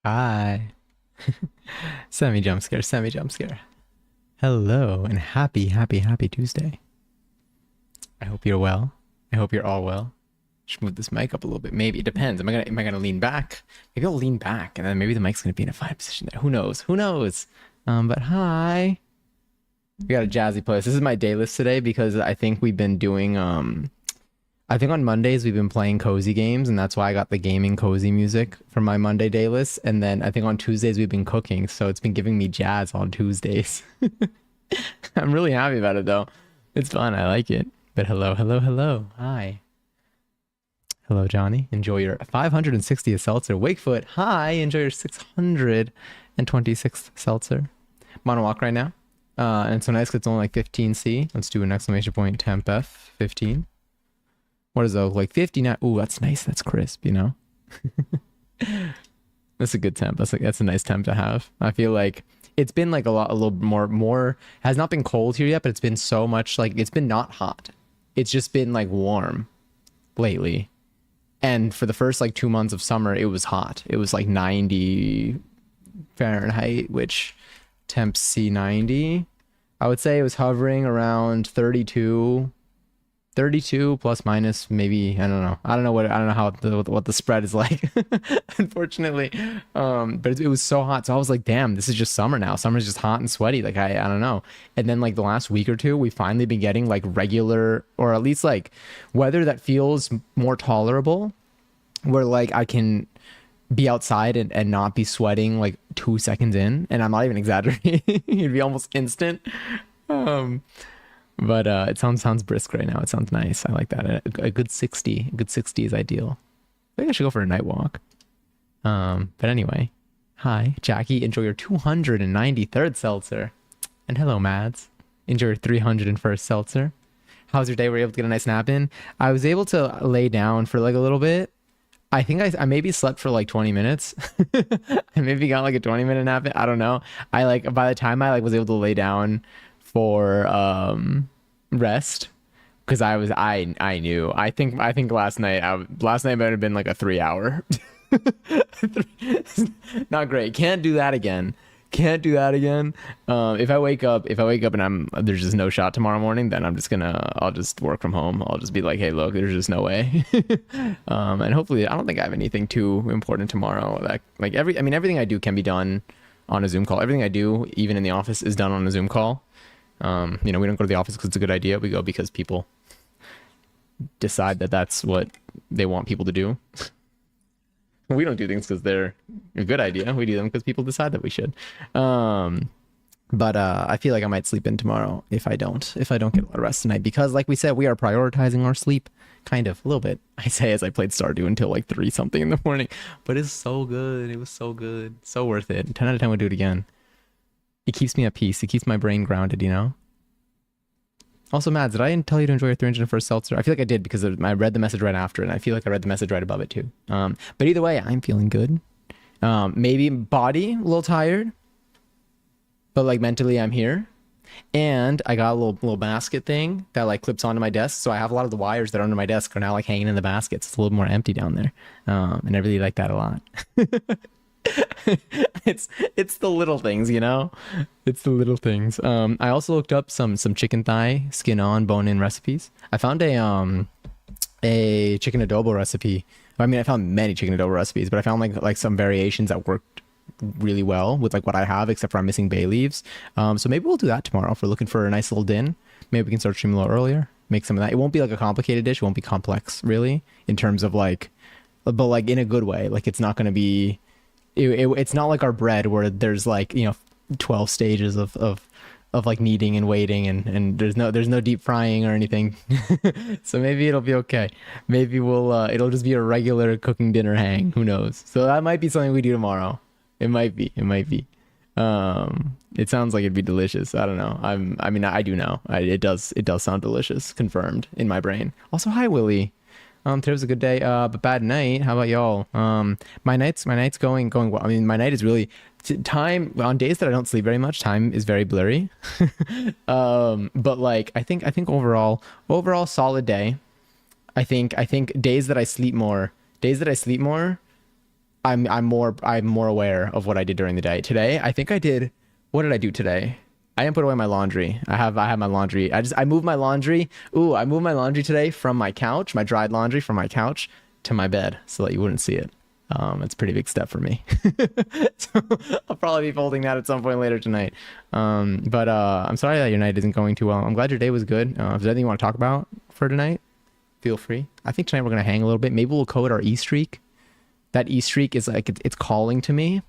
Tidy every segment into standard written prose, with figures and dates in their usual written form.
Hi. Semi jump scare, semi jump scare. Hello and happy Tuesday. I hope you're well. I hope you're all well. Should move this mic up a little bit. Maybe it depends. Am I gonna lean back? Maybe I'll lean back and then maybe the mic's gonna be in a fine position there. Who knows? Who knows? But hi. We got a jazzy playlist. This is my day list today because I think we've been doing I think on Mondays we've been playing cozy games, and that's why I got the gaming cozy music for my Monday day list. And then I think on Tuesdays we've been cooking, so it's been giving me jazz on Tuesdays. I'm really happy about it though. It's fun. I like it. But hello. Hi. Hello, Johnny. Enjoy your 560th seltzer. Wakefoot. Hi. Enjoy your 626th seltzer. I'm on a walk right now. And it's so nice 'cause it's only like 15C. Let's do an exclamation point temp F 15. What is that? Like 59. Ooh, that's nice. That's crisp, you know? That's a good temp. That's a nice temp to have. I feel like it's been like a little more has not been cold here yet, but it's been so much like it's been not hot. It's just been like warm lately. And for the first like 2 months of summer, it was hot. It was like 90 Fahrenheit, which temp C90. I would say it was hovering around 32 plus minus maybe. I don't know how what the spread is like. Unfortunately, but it was so hot, so I was like, damn, this is just summer now. Summer's just hot and sweaty. Like I don't know. And then like the last week or two we finally been getting like regular, or at least like weather that feels more tolerable, where like I can be outside and not be sweating like 2 seconds in, and I'm not even exaggerating. It'd be almost instant. um but it sounds brisk right now. It sounds nice. I like that. A good 60. A good 60 is ideal. I think I should go for a night walk. But anyway. Hi, Jackie. Enjoy your 293rd seltzer. And hello, Mads. Enjoy your 301st seltzer. How's your day? Were you able to get a nice nap in? I was able to lay down for like a little bit. I think I maybe slept for like 20 minutes. I maybe got like a 20-minute nap in. I don't know. I like by the time I like was able to lay down for rest, because I knew. I think last night might have been like a 3 hour. Not great. Can't do that again. Can't do that again. If I wake up and there's just no shot tomorrow morning, then I'll just work from home. I'll just be like, hey, look, there's just no way. And hopefully I don't think I have anything too important tomorrow. That like everything I do can be done on a Zoom call. Everything I do, even in the office, is done on a Zoom call. We don't go to the office because it's a good idea. We go because people decide that that's what they want people to do. We don't do things because they're a good idea. We do them because people decide that we should. But I feel like I might sleep in tomorrow if I don't get a lot of rest tonight, because like we said, we are prioritizing our sleep kind of a little bit. I say as I played Stardew until like 3 something in the morning, but it's so good. It was so good. So worth it. 10 out of 10 would do it again. It keeps me at peace. It keeps my brain grounded, you know? Also, Mads, did I tell you to enjoy your 301st seltzer? I feel like I did because I read the message right after it, and I feel like I read the message right above it too. But either way, I'm feeling good. Maybe body a little tired, but like mentally I'm here. And I got a little basket thing that like clips onto my desk, so I have a lot of the wires that are under my desk are now like hanging in the baskets. It's a little more empty down there, and I really like that a lot. It's the little things, you know? It's the little things. I also looked up some chicken thigh skin on bone in recipes. I found a chicken adobo recipe. I mean, I found many chicken adobo recipes, but I found like some variations that worked really well with like what I have, except for I'm missing bay leaves. So maybe we'll do that tomorrow if we're looking for a nice little din. Maybe we can start streaming a little earlier, make some of that. It won't be like a complicated dish. It won't be complex really in terms of like, but like in a good way. Like it's not going to be, it's not like our bread where there's like, 12 stages of like kneading and waiting, and there's no deep frying or anything. So maybe it'll be okay. Maybe it'll just be a regular cooking dinner hang. Who knows? So that might be something we do tomorrow. It might be. It sounds like it'd be delicious. I don't know. I do know. It does sound delicious. Confirmed in my brain. Also, hi Willie. Today was a good day, but bad night. How about y'all? My night's going well. I mean, my night is really time on days that I don't sleep very much. Time is very blurry. But like I think overall solid day. I think days that I sleep more, I'm more aware of what I did during the day. Today, I think I did. What did I do today? I didn't put away my laundry. I have my laundry. I moved my laundry. Ooh, I moved my laundry today from my couch, my dried laundry from my couch to my bed so that you wouldn't see it. It's a pretty big step for me. So I'll probably be folding that at some point later tonight. But I'm sorry that your night isn't going too well. I'm glad your day was good. If there's anything you want to talk about for tonight, feel free. I think tonight we're gonna hang a little bit. Maybe we'll code our E streak. That E streak is like it's calling to me.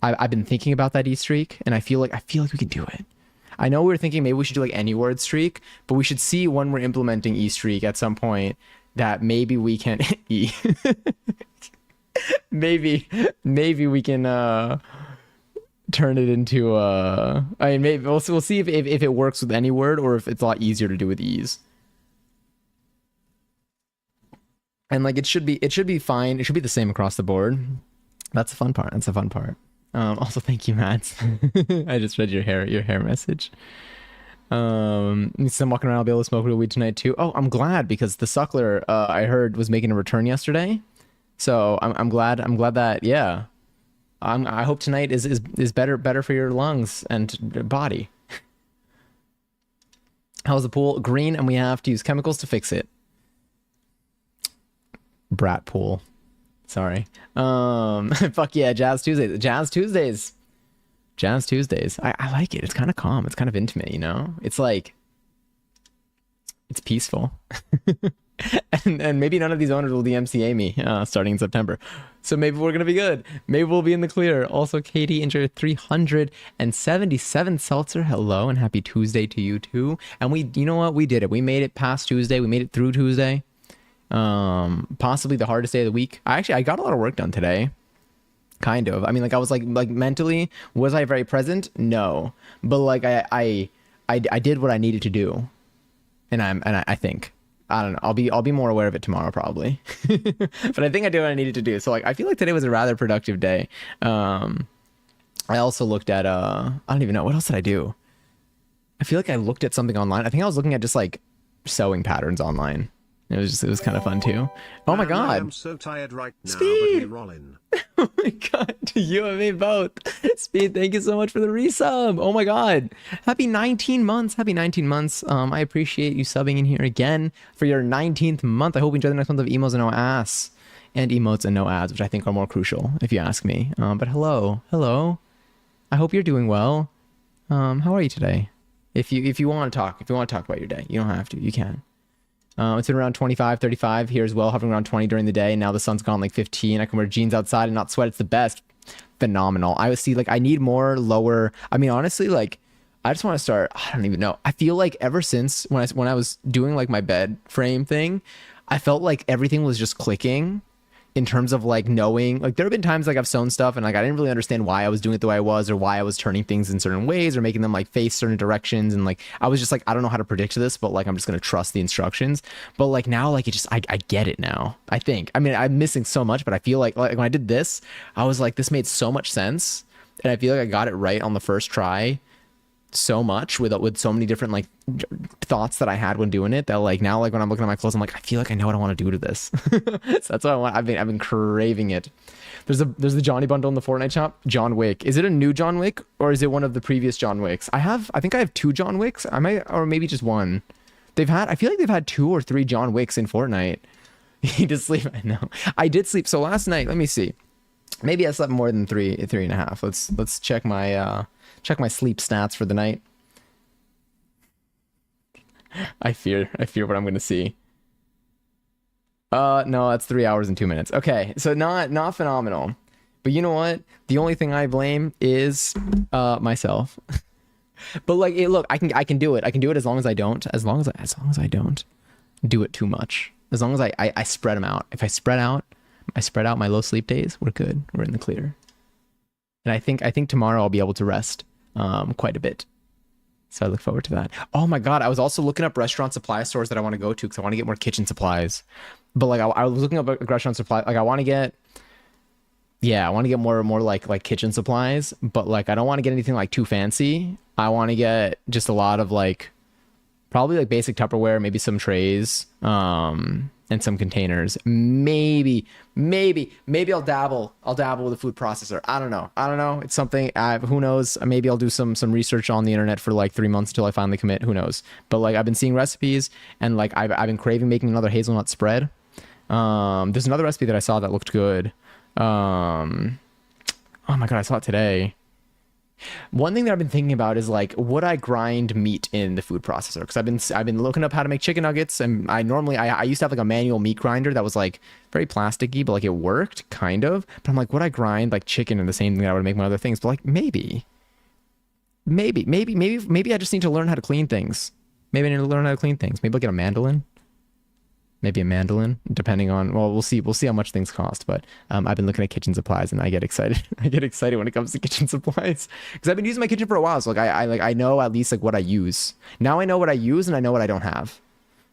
I've been thinking about that E streak, and I feel like we can do it. I know we were thinking maybe we should do like any word streak, but we should see when we're implementing E streak at some point that maybe we can E. maybe we can turn it into I mean maybe we'll see if it works with any word or if it's a lot easier to do with ease. And like it should be fine. It should be the same across the board. That's the fun part. Also, thank you, Matt. I just read your hair message. Since I'm walking around, I'll be able to smoke real weed tonight too. Oh, I'm glad because the suckler I heard was making a return yesterday. So I'm glad that yeah. I hope tonight is better for your lungs and body. How's the pool? Green, and we have to use chemicals to fix it. Brat pool. Sorry. Fuck yeah, Jazz Tuesdays. I like it. It's kind of calm. It's kind of intimate, you know? It's like it's peaceful. and maybe none of these owners will DMCA me starting in September. So maybe we're gonna be good. Maybe we'll be in the clear. Also, Katie, enjoy 377 seltzer. Hello and happy Tuesday to you too. And you know what? We did it. We made it past Tuesday. We made it through Tuesday. Possibly the hardest day of the week. I got a lot of work done today. Kind of. I mean, like I was like mentally, was I very present? No. But like I did what I needed to do. And I think I don't know. I'll be more aware of it tomorrow probably. But I think I did what I needed to do. So like I feel like today was a rather productive day. I also looked at I don't even know, what else did I do? I feel like I looked at something online. I think I was looking at just like sewing patterns online. It was kind of fun too. Oh my god! I'm so tired right now. Speed! Oh my god! You and me both. Speed, thank you so much for the resub. Oh my god! Happy 19 months! Happy 19 months. I appreciate you subbing in here again for your 19th month. I hope you enjoy the next month of emos and no ass, and emotes and no ads, which I think are more crucial if you ask me. But hello. I hope you're doing well. How are you today? If you want to talk about your day, you don't have to. You can. It's been around 25, 35 here as well, hovering around 20 during the day. Now the sun's gone like 15. I can wear jeans outside and not sweat. It's the best. Phenomenal. I would see like I need more lower. I mean, honestly, like I just want to start. I don't even know. I feel like ever since when I was doing like my bed frame thing, I felt like everything was just clicking in terms of like knowing, like there have been times like I've sewn stuff and like I didn't really understand why I was doing it the way I was or why I was turning things in certain ways or making them like face certain directions, and like I was just like I don't know how to predict this, but like I'm just gonna trust the instructions. But like now like it just I get it now. I think, I mean, I'm missing so much, but I feel like when I did this I was like this made so much sense, and I feel like I got it right on the first try so much with so many different like thoughts that I had when doing it that like now like when I'm looking at my clothes I'm like I feel like I know what I want to do to this. So that's what I want. I've been craving it. There's the Johnny bundle in the Fortnite shop. John Wick. Is it a new John Wick or is it one of the previous John Wicks? I think I have 2 John Wicks. I might, or maybe just one. I feel like they've had 2 or 3 John Wicks in Fortnite. You need to sleep. I know. I did sleep. So last night, let me see. Maybe I slept more than 3.5. Let's check my sleep stats for the night. I fear what I'm gonna see. No, that's 3 hours and 2 minutes. Okay, so not phenomenal. But you know what? The only thing I blame is myself. But like, look, I can do it. I can do it as long as I don't. As long as I don't do it too much. As long as I spread them out. If I spread out my low sleep days, we're good. We're in the clear. And I think tomorrow I'll be able to rest quite a bit. So I look forward to that. Oh my god, I was also looking up restaurant supply stores that I want to go to because I want to get more kitchen supplies. But like I was looking up a restaurant supply, like I want to get more like kitchen supplies, but like I don't want to get anything like too fancy. I want to get just a lot of like probably like basic Tupperware, maybe some trays, and some containers. Maybe I'll dabble with a food processor. I don't know. It's something, who knows? Maybe I'll do some research on the internet for like 3 months until I finally commit. Who knows? But like I've been seeing recipes, and like I've been craving making another hazelnut spread. There's another recipe that I saw that looked good. Oh my God, I saw it today. One thing that I've been thinking about is like, would I grind meat in the food processor? Because I've been looking up how to make chicken nuggets, and I used to have like a manual meat grinder that was like very plasticky, but like it worked kind of. But I'm like, would I grind like chicken in the same thing that I would make my other things? But like maybe I just need to learn how to clean things. Maybe I need to learn how to clean things. Maybe I'll get a mandolin. Maybe a mandolin, depending on, well, we'll see how much things cost. But I've been looking at kitchen supplies, and I get excited. I get excited when it comes to kitchen supplies, because I've been using my kitchen for a while. So like I know at least like what I use. Now I know what I use, and I know what I don't have.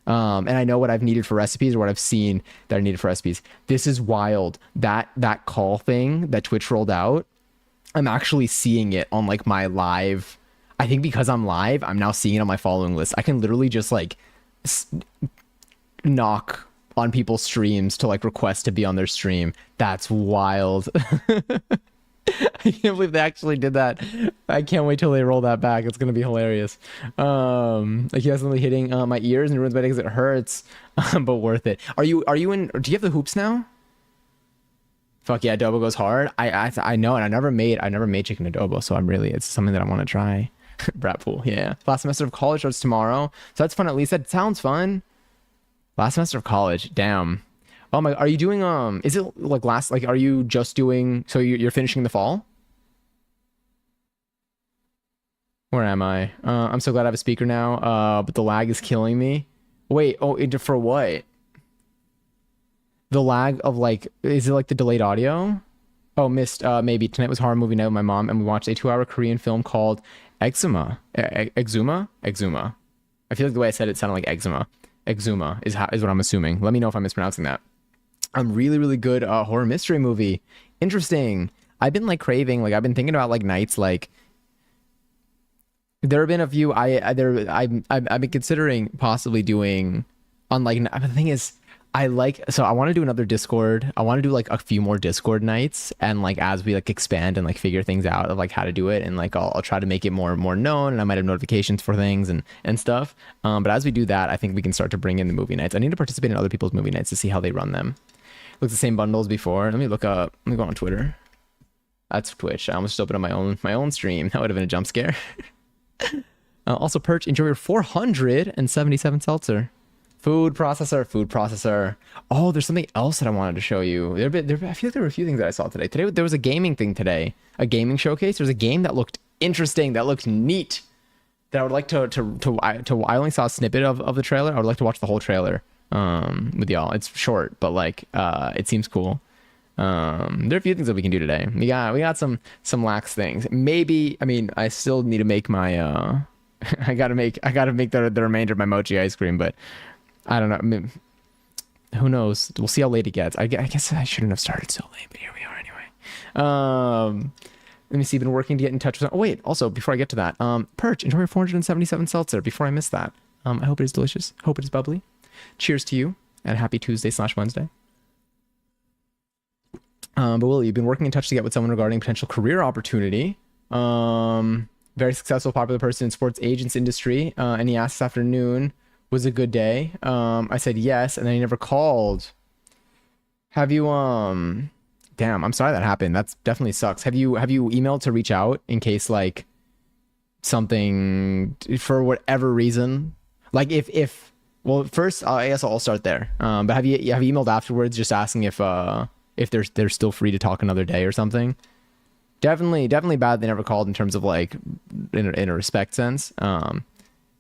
And I know what I've needed for recipes, or what I've seen that I needed for recipes. This is wild. That call thing that Twitch rolled out, I'm actually seeing it on like my live. I think because I'm live, I'm now seeing it on my following list. I can literally just like knock on people's streams to like request to be on their stream. That's wild. I can't believe they actually did that. I can't wait till they roll that back. It's gonna be hilarious. Like he has something hitting my ears and ruins my day because it hurts, but worth it. Are you in? Do you have the hoops now? Fuck yeah, adobo goes hard. I know, and I never made chicken adobo, so it's something that I want to try. Brat pool, yeah. Last semester of college starts tomorrow, so that's fun. At least that sounds fun. Last semester of college, damn. Oh my, are you doing, is it like are you just doing, so you're finishing the fall? Where am I? I'm so glad I have a speaker now, but the lag is killing me. Wait, for what? The lag of like, is it like the delayed audio? Oh, missed, maybe. Tonight was horror movie night with my mom, and we watched a 2-hour Korean film called Exuma. Exuma? I feel like the way I said it sounded like eczema. Exuma is what I'm assuming. Let me know if I'm mispronouncing that. Really, really good horror mystery movie. Interesting. I've been like craving, like I've been thinking about like nights, like there have been a few I've been considering possibly doing on like, the thing is I want to do another Discord. I want to do like a few more Discord nights, and like as we like expand and like figure things out of like how to do it, and like I'll try to make it more known, and I might have notifications for things and stuff. But as we do that, I think we can start to bring in the movie nights. I need to participate in other people's movie nights to see how they run them. Look, the same bundles before. Let me go on Twitter. That's Twitch. I almost just opened up my own stream. That would have been a jump scare. Also, Perch, enjoy your 477 seltzer. Food processor. Oh, there's something else that I wanted to show you. I feel like there were a few things that I saw today. Today there was a gaming thing today, a gaming showcase. There's a game that looked interesting, that looked neat, that I would like to. I only saw a snippet of the trailer. I would like to watch the whole trailer with y'all. It's short, but like it seems cool. There are a few things that we can do today. We got some lax things. Maybe, I mean, I still need to make my I gotta make the remainder of my mochi ice cream, but I don't know. I mean, who knows? We'll see how late it gets. I guess I shouldn't have started so late, but here we are anyway. Let me see. Been working to get in touch with. Oh wait. Also, before I get to that, Perch, enjoy your 477 seltzer. Before I miss that, I hope it is delicious. Hope it is bubbly. Cheers to you, and happy Tuesday/Wednesday. But Will, you've been working in touch to get with someone regarding potential career opportunity. Very successful, popular person in sports agents industry. And he asked this afternoon, was a good day. I said yes, and then he never called. Have you damn, I'm sorry that happened. That's definitely sucks. Have you emailed to reach out in case like something, for whatever reason? Like if well, first I guess I'll start there. But have you emailed afterwards just asking if they're still free to talk another day or something? Definitely bad they never called in terms of like in a respect sense.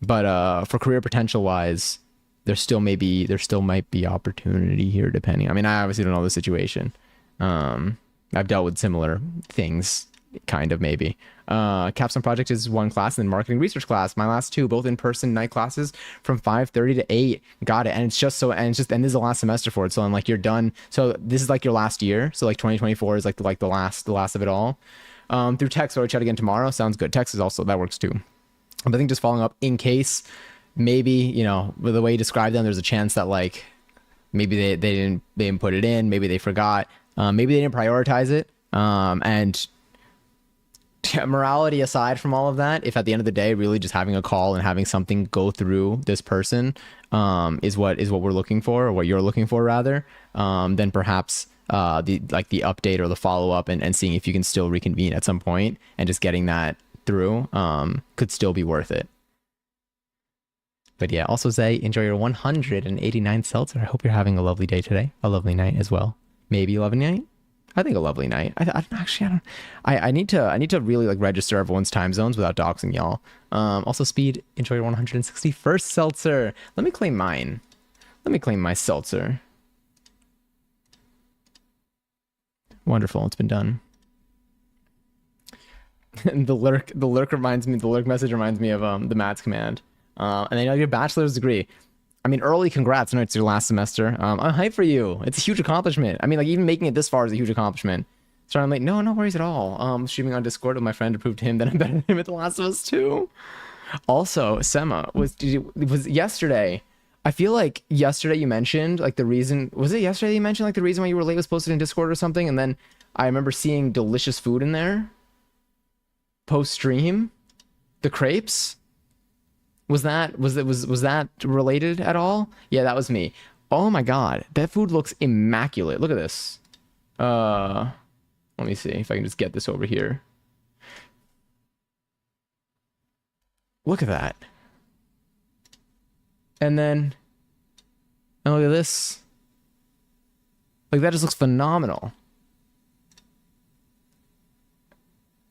But for career potential wise, there still might be opportunity here depending. I mean, I obviously don't know the situation. I've dealt with similar things, kind of, maybe. Capstone project is one class, and then marketing research class. My last two, both in-person night classes from 5:30 to 8. Got it. And this is the last semester for it. So I'm like, you're done. So this is like your last year. So like 2024 is like the last of it all. Through text, or chat again tomorrow. Sounds good. Text is also, that works too. But I think just following up in case maybe, with the way you describe them, there's a chance that like Maybe they didn't put it in. Maybe they forgot. Maybe they didn't prioritize it. And morality aside from all of that, if at the end of the day, really just having a call and having something go through this person is what we're looking for, or what you're looking for rather, then perhaps the update or the follow up and seeing if you can still reconvene at some point and just getting that through could still be worth it. But yeah, also Zay, enjoy your 189 seltzer. I hope you're having a lovely day today, a lovely night as well. Maybe a lovely night. I think a lovely night. I need to really like register everyone's time zones without doxing y'all. Also Speed, enjoy your 161st seltzer. Let me claim mine. Let me claim my seltzer. Wonderful, it's been done. And the lurk message reminds me of the Matt's command. And then your bachelor's degree. I mean, early congrats. I know it's your last semester. I'm hyped for you. It's a huge accomplishment. I mean, like even making it this far is a huge accomplishment. So I'm like, no worries at all. Streaming on Discord with my friend to prove to him that I'm better than him at The Last of Us 2. Also, Sema, was yesterday. I feel like yesterday you mentioned like the reason, was it yesterday you mentioned like the reason why you were late was posted in Discord or something? And then I remember seeing delicious food in there. Post stream, the crepes. Was that related at all? Yeah, that was me. Oh my god, that food looks immaculate. Look at this. Let me see if I can just get this over here. Look at that. And then, and look at this. Like that just looks phenomenal.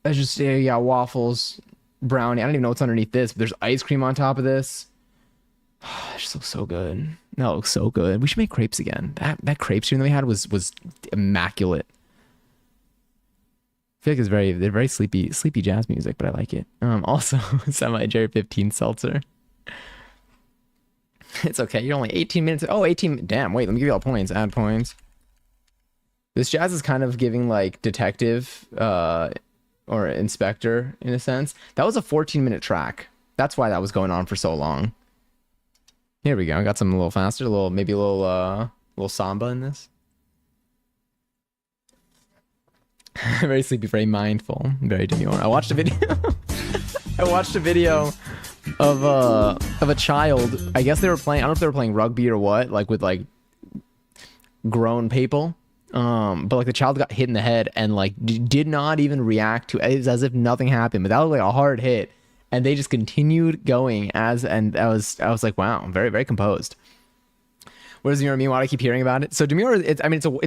That's just, yeah, waffles, brownie. I don't even know what's underneath this, but there's ice cream on top of this. It just looks so good. No, it looks so good. We should make crepes again. That crepe stream that we had was immaculate. I feel like they're very sleepy jazz music, but I like it. Also, semi Jerry 15 seltzer. It's okay. You're only 18 minutes. Oh, 18. Damn. Wait, let me give you all points. Add points. This jazz is kind of giving like detective, or inspector in a sense. That was a 14-minute track. That's why that was going on for so long. Here we go. I got something a little faster, maybe a little samba in this. Very sleepy, very mindful, very demure. I watched a video. I watched a video of a child. I guess they were playing. I don't know if they were playing rugby or what, like with like grown people. But like the child got hit in the head and like did not even react to it. It was as if nothing happened. But that was like a hard hit, and they just continued going I was like, wow, very very composed. What does demure mean? Why do I keep hearing about it? So demure, it's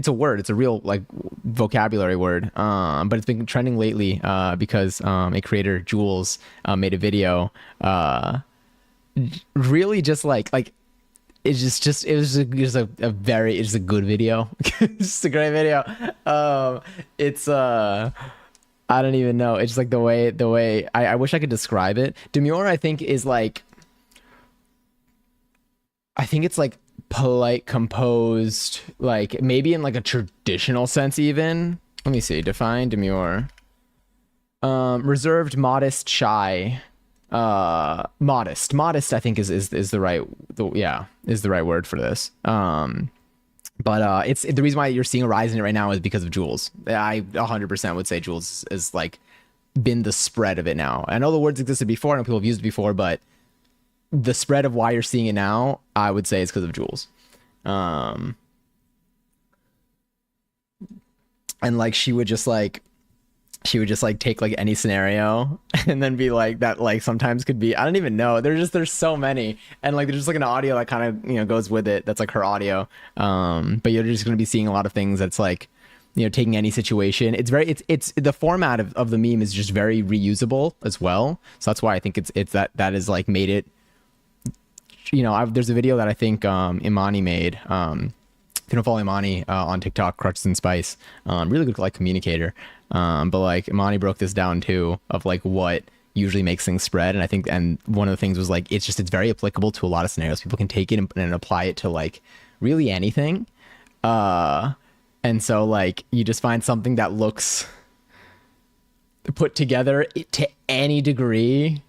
a word. It's a real like vocabulary word. But it's been trending lately because a creator, Jules, made a video really just like it was just a good video. It's just a great video. It's I don't even know. It's just like the way I wish I could describe it. Demure, I think, is like, I think it's like polite, composed, like maybe in like a traditional sense even. Let me see. Define demure. Reserved, modest, shy. Modest I think is the right word for this. But it's the reason why you're seeing a rise in it right now is because of Jules. I 100% would say Jules is like been the spread of it now. I know the words existed before, I know people have used it before, but the spread of why you're seeing it now, I would say, is because of Jules. And like she would just like take like any scenario and then be like that, like sometimes could be, I don't even know, there's so many, and like there's just like an audio that kind of, you know, goes with it, that's like her audio. But you're just going to be seeing a lot of things that's like, you know, taking any situation. It's the format of the meme is just very reusable as well, so that's why I think it's that is like made it, you know, there's a video that I think Imani made. If you don't follow Imani on TikTok, Crutches and Spice, really good like communicator. But like Imani broke this down too, of like what usually makes things spread, and I think, and one of the things was like it's very applicable to a lot of scenarios. People can take it and apply it to like really anything. And so like you just find something that looks put together to any degree,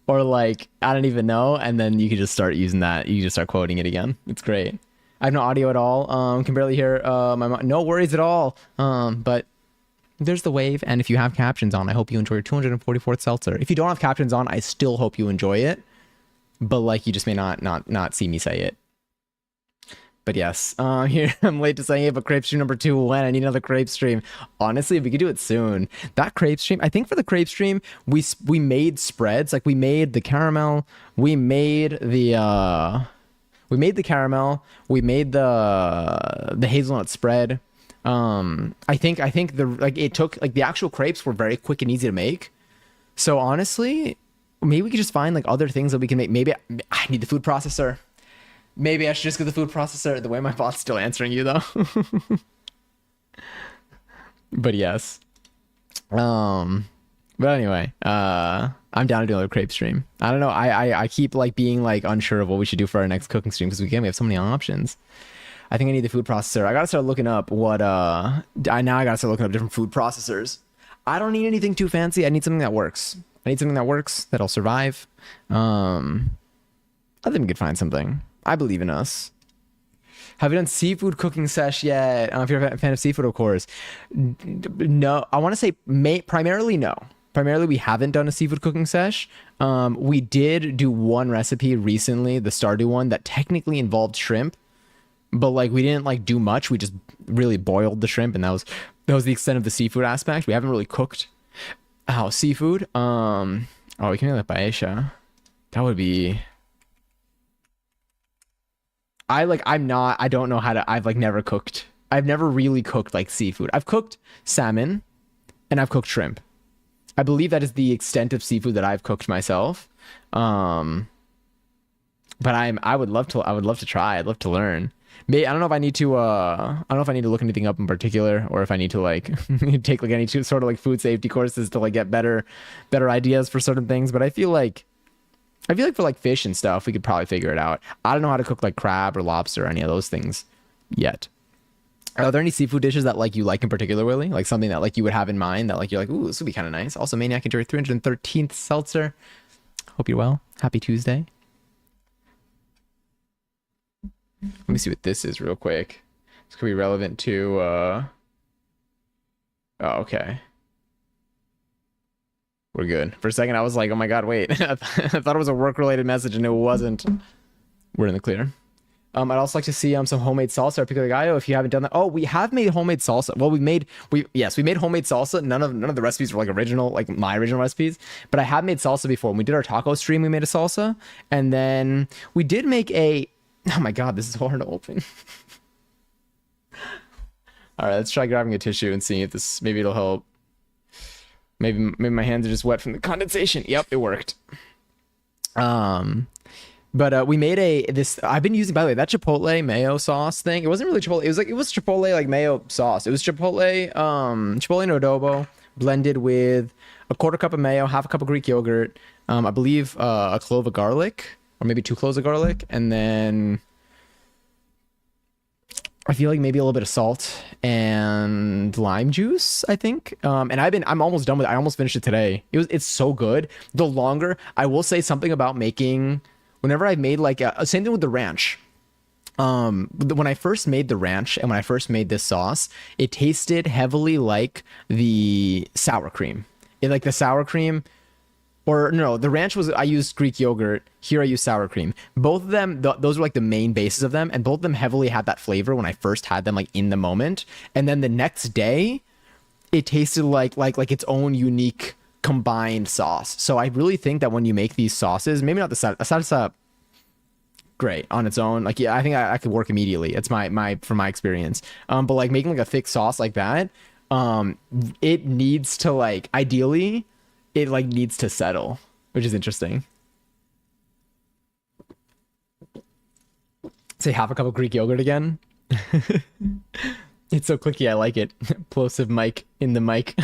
or like I don't even know, and then you can just start using that. You just start quoting it again. It's great. I have no audio at all. Can barely hear my mom. No worries at all. But there's the wave, and if you have captions on, I hope you enjoy your 244th seltzer. If you don't have captions on, I still hope you enjoy it. But like, you just may not see me say it. But yes, here I'm late to saying it, but crepe stream number 2 when? I need another crepe stream. Honestly, if we could do it soon. That crepe stream, I think for the crepe stream, we made spreads. Like we made the caramel, we made the caramel, we made the hazelnut spread. I think it took like the actual crepes were very quick and easy to make. So honestly, maybe we could just find like other things that we can make. Maybe I need the food processor. Maybe I should just get the food processor. The way my bot's still answering you though. But yes. But anyway, I'm down to do another crepe stream. I don't know. I keep like being like unsure of what we should do for our next cooking stream because we have so many options. I think I need the food processor. I gotta start looking up what I gotta start looking up different food processors. I don't need anything too fancy. I need something that works. I need something that works, that'll survive. I think we could find something. I believe in us. Have you done seafood cooking sesh yet? If you're a fan of seafood, of course. No, I want to say primarily no. Primarily, we haven't done a seafood cooking sesh. We did do one recipe recently, the Stardew one, that technically involved shrimp. But like we didn't like do much. We just really boiled the shrimp, and that was the extent of the seafood aspect. We haven't really cooked seafood. Oh, we can do that paella. That would be... I don't know how to, I've like never cooked. I've never really cooked like seafood. I've cooked salmon and I've cooked shrimp. I believe that is the extent of seafood that I've cooked myself. But I would love to try. I'd love to learn. Maybe, I don't know if I need to look anything up in particular, or if I need to like take like any sort of like food safety courses to like get better ideas for certain things. But I feel like for like fish and stuff, we could probably figure it out. I don't know how to cook like crab or lobster or any of those things yet. Are there any seafood dishes that like you like in particular, Willie? Like something that like you would have in mind that like you're like, ooh, this would be kind of nice. Also, Maniac, enjoy your 313th seltzer. Hope you're well. Happy Tuesday. Let me see what this is real quick. This could be relevant to oh, okay. We're good. For a second, I was like, oh my God, wait. I thought it was a work-related message, and it wasn't. We're in the clear. I'd also like to see some homemade salsa or pico de gallo if you haven't done that. Oh, we have made homemade salsa. Well, we made homemade salsa. None of the recipes were like original, like my original recipes. But I have made salsa before. When we did our taco stream, we made a salsa. And then we did make a... Oh my God, this is hard to open. All right, let's try grabbing a tissue and seeing if this... Maybe it'll help. Maybe my hands are just wet from the condensation. Yep, it worked. But we made this. I've been using, by the way, that Chipotle mayo sauce thing. It wasn't really Chipotle. It was Chipotle like mayo sauce. It was Chipotle and adobo blended with a quarter cup of mayo, half a cup of Greek yogurt, I believe a clove of garlic, or maybe 2 cloves of garlic, and then I feel like maybe a little bit of salt and lime juice, I think. And I'm almost done with it. I almost finished it today. It's so good. The longer, I will say something about making, whenever I've made like same thing with the ranch. When I first made the ranch and when I first made this sauce, it tasted heavily like the sour cream. Like the sour cream, or no, the ranch was, I used Greek yogurt. Here I use sour cream. Both of them, those were like the main bases of them, and both of them heavily had that flavor when I first had them, like in the moment. And then the next day, it tasted like its own unique combined sauce. So I really think that when you make these sauces, maybe not the salsa, great on its own. Like, yeah, I think I could work immediately. It's from my experience. But like making like a thick sauce like that, it needs to like, ideally, it like needs to settle, which is interesting. Say half a cup of Greek yogurt again. It's so clicky, I like it. Plosive mic in the mic.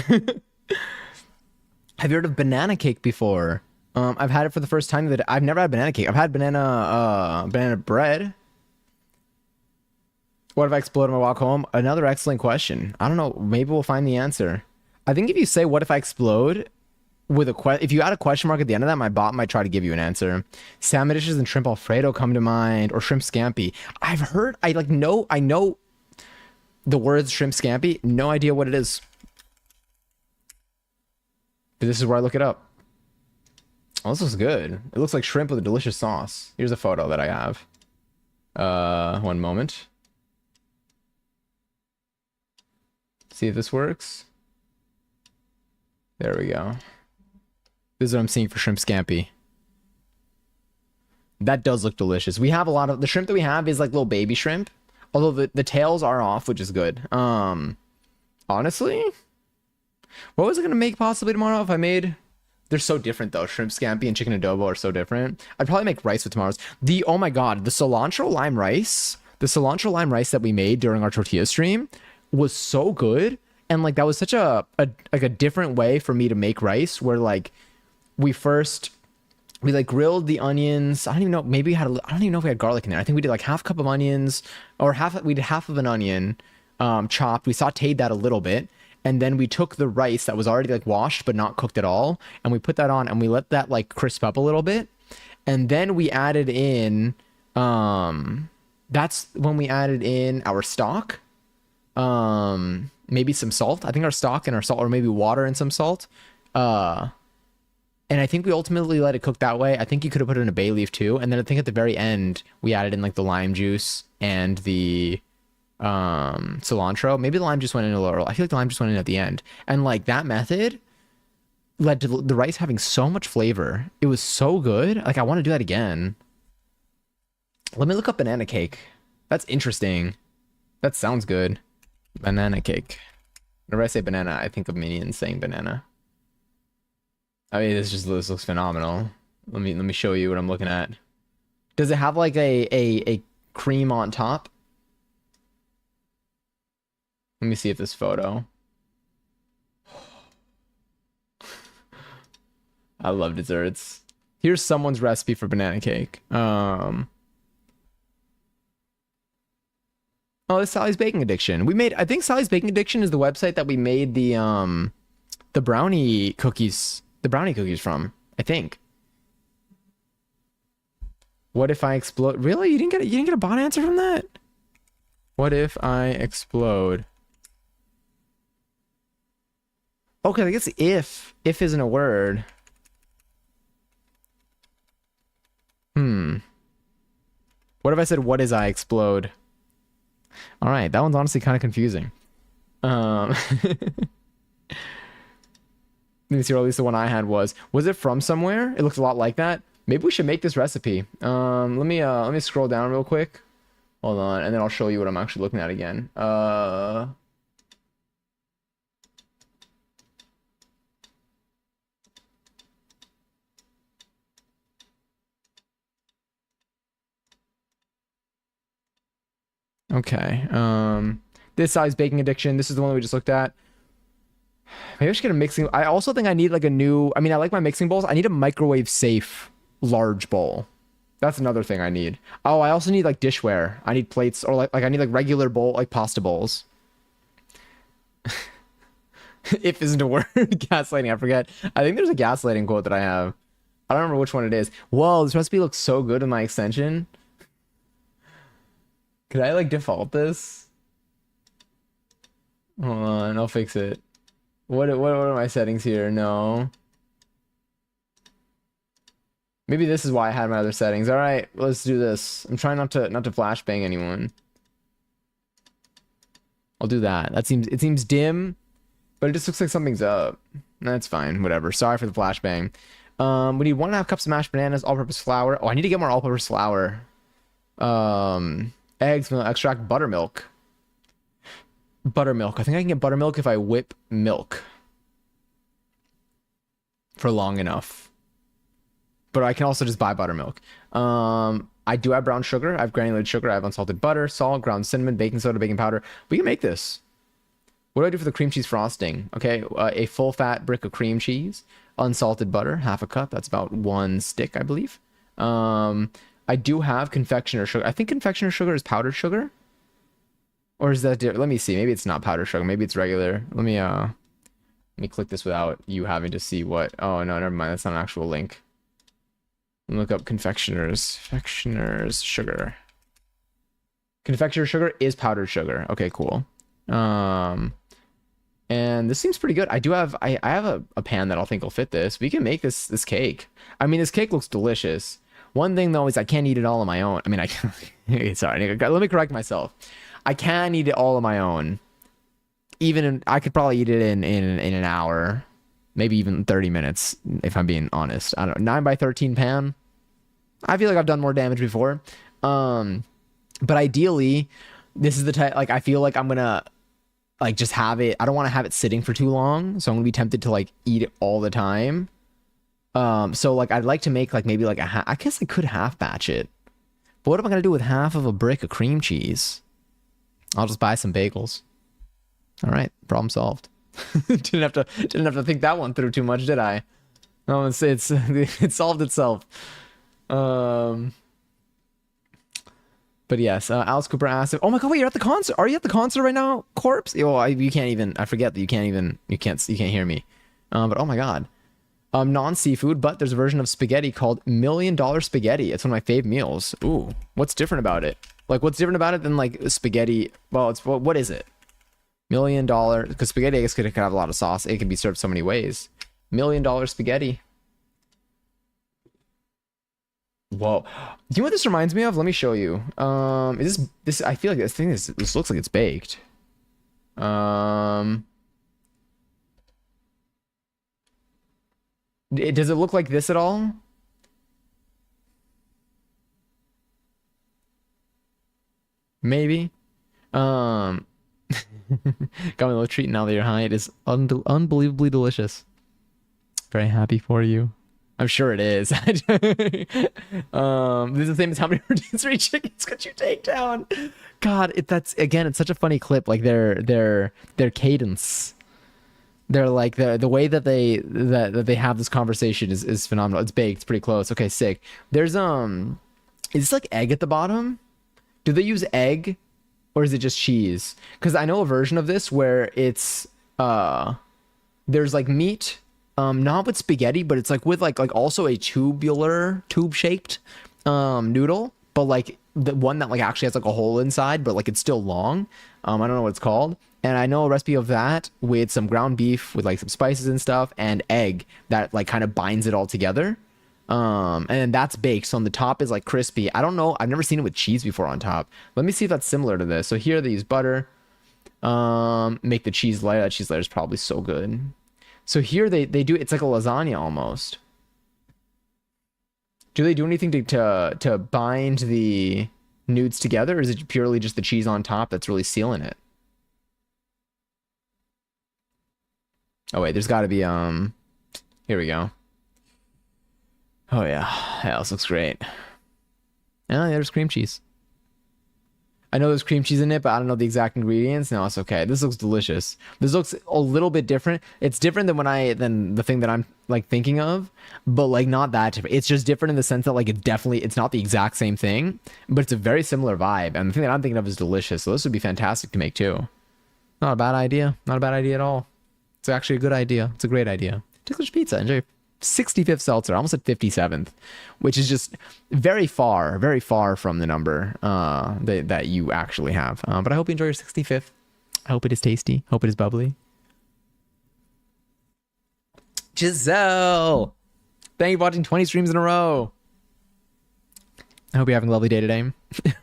Have you heard of banana cake before? I've had it for the first time. I've never had banana cake. I've had banana bread. What if I explode on my walk home? Another excellent question. I don't know. Maybe we'll find the answer. I think if you say, what if I explode? with a if you add a question mark at the end of that, my bot might try to give you an answer. Salmon dishes and shrimp Alfredo come to mind, or shrimp scampi. I've heard, I know the words shrimp scampi, no idea what it is. But this is where I look it up. Oh, this looks good. It looks like shrimp with a delicious sauce. Here's a photo that I have. One moment. See if this works. There we go. This is what I'm seeing for shrimp scampi. That does look delicious. We have a lot of... The shrimp that we have is like little baby shrimp. Although the tails are off, which is good. Honestly... What was I going to make possibly tomorrow if I made... They're so different though. Shrimp scampi and chicken adobo are so different. I'd probably make rice with tomorrow's. Oh my god, the cilantro lime rice. The cilantro lime rice that we made during our tortilla stream was so good. And like that was such a different way for me to make rice, where like we like grilled the onions. I don't even know, maybe we had I don't even know if we had garlic in there. I think we did like half a cup of onions, or we did half of an onion chopped. We sauteed that a little bit, and then we took the rice that was already like washed but not cooked at all, and we put that on and we let that like crisp up a little bit. And then we added in that's when we added in our stock, maybe some salt. I think our stock and our salt, or maybe water and some salt. And I think we ultimately let it cook that way. I think you could have put it in a bay leaf too. And then I think at the very end, we added in like the lime juice and the cilantro. Maybe the lime juice went in a little. I feel like the lime juice went in at the end. And like that method led to the rice having so much flavor. It was so good. Like I want to do that again. Let me look up banana cake. That's interesting. That sounds good. Banana cake. Whenever I say banana, I think of Minions saying banana. I mean, this looks phenomenal. Let me show you what I'm looking at. Does it have like a cream on top? Let me see if this photo. I love desserts. Here's someone's recipe for banana cake. Oh, it's Sally's Baking Addiction. I think Sally's Baking Addiction is the website that we made the brownie cookies. The brownie cookies from, I think. What if I explode? Really? You didn't get a bot answer from that? What if I explode? Okay, I guess if isn't a word. What if I said what is I explode? All right, that one's honestly kind of confusing. Let me see what at least the one I had was it from somewhere? It looks a lot like that. Maybe we should make this recipe. Let me scroll down real quick. Hold on, and then I'll show you what I'm actually looking at again. Okay. This size baking addiction. This is the one that we just looked at. Maybe I should get a mixing. I also think I need like a new. I mean, I like my mixing bowls. I need a microwave safe large bowl. That's another thing I need. Oh, I also need like dishware. I need plates, or like I need like regular bowl, like pasta bowls. If isn't a word. Gaslighting. I forget. I think there's a gaslighting quote that I have. I don't remember which one it is. Whoa, this recipe looks so good with my extension. Could I like default this? Hold on, I'll fix it. What are my settings here? No. Maybe this is why I had my other settings. All right, let's do this. I'm trying not to flashbang anyone. I'll do that. It seems dim, but it just looks like something's up. That's fine. Whatever. Sorry for the flashbang. We need 1.5 cups of mashed bananas, all-purpose flour. Oh, I need to get more all-purpose flour. Eggs, milk extract, buttermilk. Buttermilk. I think I can get buttermilk if I whip milk for long enough. But I can also just buy buttermilk. I do have brown sugar. I have granulated sugar. I have unsalted butter, salt, ground cinnamon, baking soda, baking powder. We can make this. What do I do for the cream cheese frosting? Okay, a full fat brick of cream cheese, unsalted butter, half a cup. That's about 1 stick, I believe. I do have confectioner sugar. I think confectioner sugar is powdered sugar. Or is that different? Let me see. Maybe it's not powdered sugar. Maybe it's regular. Let Let me click this without you having to see what. Oh no, never mind. That's not an actual link. Look up confectioners. Confectioners sugar. Confectioner sugar is powdered sugar. Okay, cool. And this seems pretty good. I have a pan that I think will fit this. We can make this cake. I mean, this cake looks delicious. One thing though is I can't eat it all on my own. I mean, I can't. Sorry, let me correct myself. I can eat it all on my own. I could probably eat it in an hour, maybe even 30 minutes if I'm being honest. I don't know. 9x13 pan. I feel like I've done more damage before. But ideally, this is the type, like, I feel like I'm gonna like just have it. I don't want to have it sitting for too long, so I'm gonna be tempted to like eat it all the time. So like I'd like to make like maybe like I guess I could half batch it. But what am I gonna do with half of a brick of cream cheese? I'll just buy some bagels. All right, problem solved. didn't have to think that one through too much, did I? No, it's it solved itself. But yes, Alice Cooper asked, "Oh my God, wait, you're at the concert? Are you at the concert right now, Corpse?" Oh, you can't even. I forget that you can't hear me. But oh my God, non-seafood, but there's a version of spaghetti called $1 Million Spaghetti. It's one of my fave meals. Ooh, what's different about it? Like, what's different about it than like spaghetti? Well, it's what is it? $1 Million, because spaghetti I guess could have a lot of sauce. It can be served so many ways. $1 Million Spaghetti. Whoa. Do you know what this reminds me of? Let me show you. Is this I feel like this looks like it's baked. Does it look like this at all? Maybe. Got me a little treat now that you're high. It is unbelievably delicious. Very happy for you. I'm sure it is. This is the same as how many rotisserie chickens could you take down? God, that's again, it's such a funny clip. Like their cadence, they're like the way that they have this conversation is phenomenal. It's baked, it's pretty close. Okay, sick. There's is this like egg at the bottom? Do they use egg, or is it just cheese? Because I know a version of this where it's there's like meat. Not with spaghetti, but it's like with like also a tube shaped noodle, but like the one that like actually has like a hole inside, but like it's still long. I don't know what it's called. And I know a recipe of that with some ground beef with like some spices and stuff and egg that like kind of binds it all together. And then that's baked. So on the top is like crispy. I don't know. I've never seen it with cheese before on top. Let me see if that's similar to this. So here they use butter. Make the cheese layer. That cheese layer is probably so good. So here they do, it's like a lasagna almost. Do they do anything to bind the nudes together, or is it purely just the cheese on top that's really sealing it? Oh wait, there's got to be here we go. Oh yeah, this looks great. Oh, there's cream cheese. I know there's cream cheese in it, but I don't know the exact ingredients. No, it's okay. This looks delicious. This looks a little bit different. It's different than the thing that I'm like thinking of, but like not that different. It's just different in the sense that like it's not the exact same thing, but it's a very similar vibe. And the thing that I'm thinking of is delicious. So this would be fantastic to make too. Not a bad idea. Not a bad idea at all. It's actually a good idea. It's a great idea. Ticklish Pizza. Enjoy 65th seltzer, almost at 57th, which is just very far from the number that you actually have. But I hope you enjoy your 65th. I hope it is tasty. Hope it is bubbly. Giselle, thank you for watching 20 streams in a row. I hope you're having a lovely day today.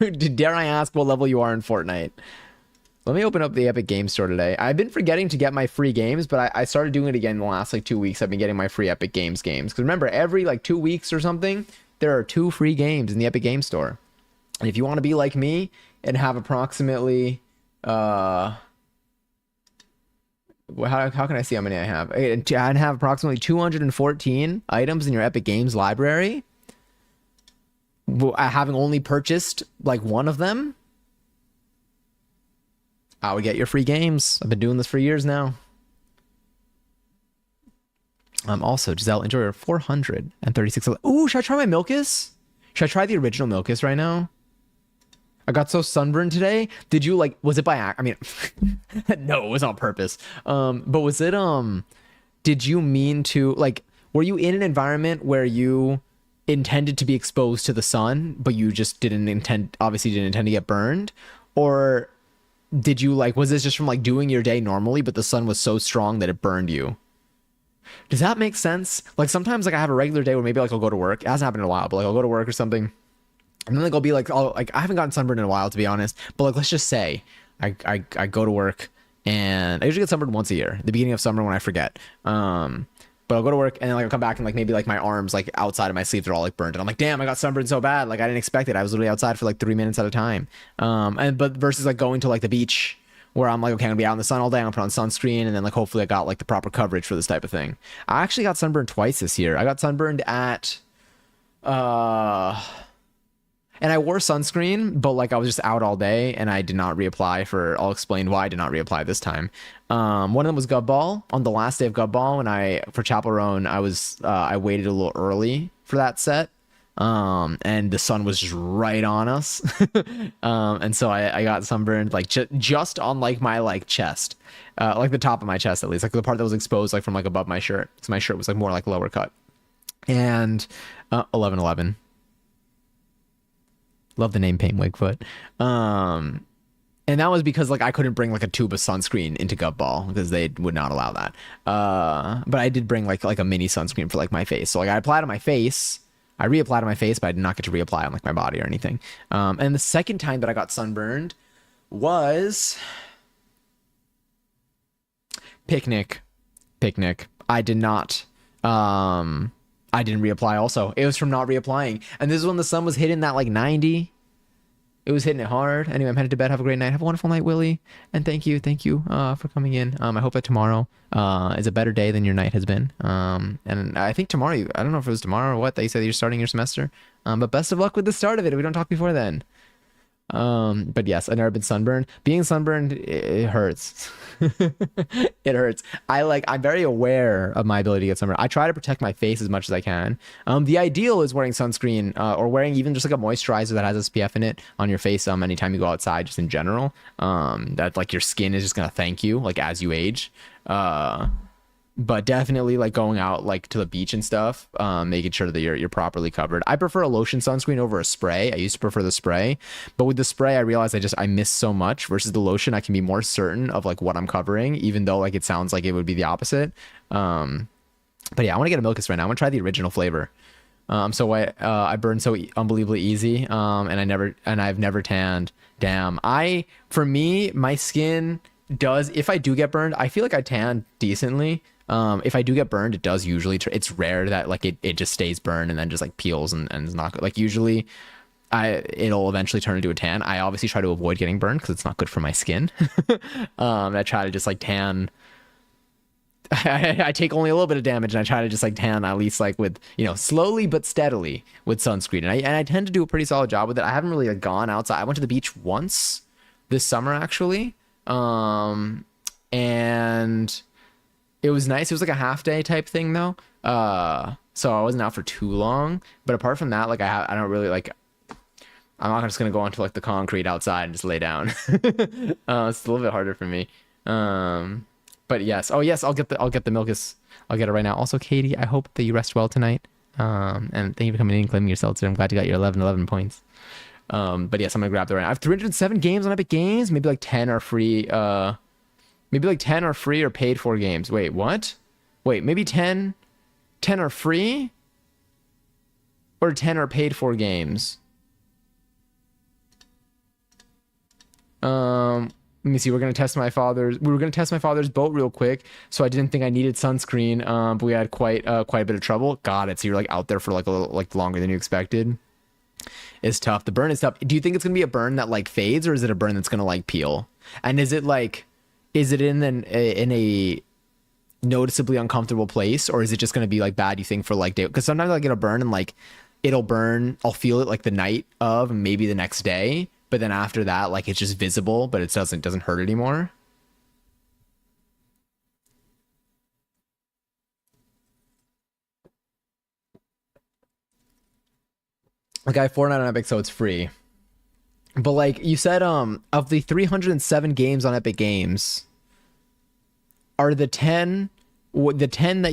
Dare I ask what level you are in Fortnite? Let me open up the Epic Games Store today. I've been forgetting to get my free games, but I started doing it again in the last like 2 weeks. I've been getting my free Epic Games games. Because remember, every like 2 weeks or something, there are 2 free games in the Epic Games Store. And if you want to be like me and have approximately... how can I see how many I have? And have approximately 214 items in your Epic Games library, having only purchased like one of them, I would get your free games. I've been doing this for years now. Also, Giselle, enjoy your 436. Ooh, should I try my Milkus? Should I try the original Milkus right now? I got so sunburned today. Did you like, was it by I mean, no, it was on purpose. But was it, did you mean to like, were you in an environment where you intended to be exposed to the sun, but you just obviously didn't intend to get burned? Or did you like, was this just from like doing your day normally, but the sun was so strong that it burned you? Does that make sense? Like sometimes like I have a regular day where maybe like I'll go to work. It hasn't happened in a while, but like I'll go to work or something. And then like I'll be like, I haven't gotten sunburned in a while, to be honest. But like, let's just say I go to work and I usually get sunburned once a year, the beginning of summer when I forget. But I'll go to work and then like I'll come back and like maybe like my arms like outside of my sleeves are all like burned and I'm like, damn, I got sunburned so bad. Like I didn't expect it. I was literally outside for like 3 minutes at a time. But versus like going to like the beach where I'm like, okay, I'm gonna be out in the sun all day. I'm gonna put on sunscreen and then like hopefully I got like the proper coverage for this type of thing. I actually got sunburned twice this year. I got sunburned at and I wore sunscreen, but like I was just out all day and I did not reapply I'll explain why I did not reapply this time. One of them was Gub Ball. On the last day of Gub Ball, for Chapel Roan, I waited a little early for that set. And the sun was just right on us. And so I got sunburned like just on like my like chest, like the top of my chest, at least like the part that was exposed like from like above my shirt. So my shirt was like more like lower cut. And 1111. Love the name Paint Wigfoot. And that was because like I couldn't bring like a tube of sunscreen into Gub Ball because they would not allow that. But I did bring like a mini sunscreen for like my face. So like I applied on my face. I reapplied on my face, but I did not get to reapply on like my body or anything. And the second time that I got sunburned was picnic. I did not. I didn't reapply also. It was from not reapplying. And this is when the sun was hitting that like 90. It was hitting it hard. Anyway, I'm headed to bed. Have a great night. Have a wonderful night, Willie. And thank you for coming in. I hope that tomorrow is a better day than your night has been. And I think tomorrow, I don't know if it was tomorrow or what, that you said you're starting your semester. But best of luck with the start of it if we don't talk before then. But yes, I've never been sunburned. Being sunburned, it hurts. It hurts. I'm very aware of my ability to get sunburned. I try to protect my face as much as I can. The ideal is wearing sunscreen, or wearing even just like a moisturizer that has SPF in it on your face anytime you go outside, just in general. That like your skin is just gonna thank you like as you age. But definitely like going out like to the beach and stuff, making sure that you're properly covered. I prefer a lotion sunscreen over a spray. I used to prefer the spray, but with the spray I realized I miss so much versus the lotion. I can be more certain of like what I'm covering, even though like it sounds like it would be the opposite. But yeah, I want to get a Milkus right now. I want to try the original flavor. So I burn so unbelievably easy, and I've never tanned. Damn. For me, my skin does, if I do get burned, I feel like I tan decently. If I do get burned, it does usually, it's rare that like it just stays burned and then just like peels and is not good. Like usually it'll eventually turn into a tan. I obviously try to avoid getting burned because it's not good for my skin. I try to just like tan. I take only a little bit of damage and I try to just like tan at least like with, slowly but steadily with sunscreen. And I tend to do a pretty solid job with it. I haven't really like gone outside. I went to the beach once this summer actually. And it was nice. It was like a half day type thing though. So I wasn't out for too long, but apart from that, like I don't really like, I'm not just going to go onto like the concrete outside and just lay down. It's a little bit harder for me. But yes. Oh yes, I'll get the Milkus. I'll get it right now. Also, Katie, I hope that you rest well tonight. And thank you for coming in and claiming your seltzer. I'm glad you got your 11 points. But yes, I'm gonna grab that right now. I have 307 games on Epic Games. Maybe like 10 are free. Maybe like 10 are free or paid for games. Wait, what? Wait, maybe 10 are free or 10 are paid for games. Let me see. We were gonna test my father's boat real quick, so I didn't think I needed sunscreen. But we had quite a bit of trouble. Got it. So you're like out there for like a little like longer than you expected. It's tough. The burn is tough. Do you think it's gonna be a burn that like fades, or is it a burn that's gonna like peel? And is it in a noticeably uncomfortable place, or is it just gonna be like bad, you think, for like day? Because sometimes I get a burn and like it'll burn. I'll feel it like the night of, maybe the next day, but then after that, like it's just visible, but it doesn't hurt anymore. Like I have Fortnite on Epic, so it's free. But like you said, of the 307 games on Epic Games, are the 10 the 10 that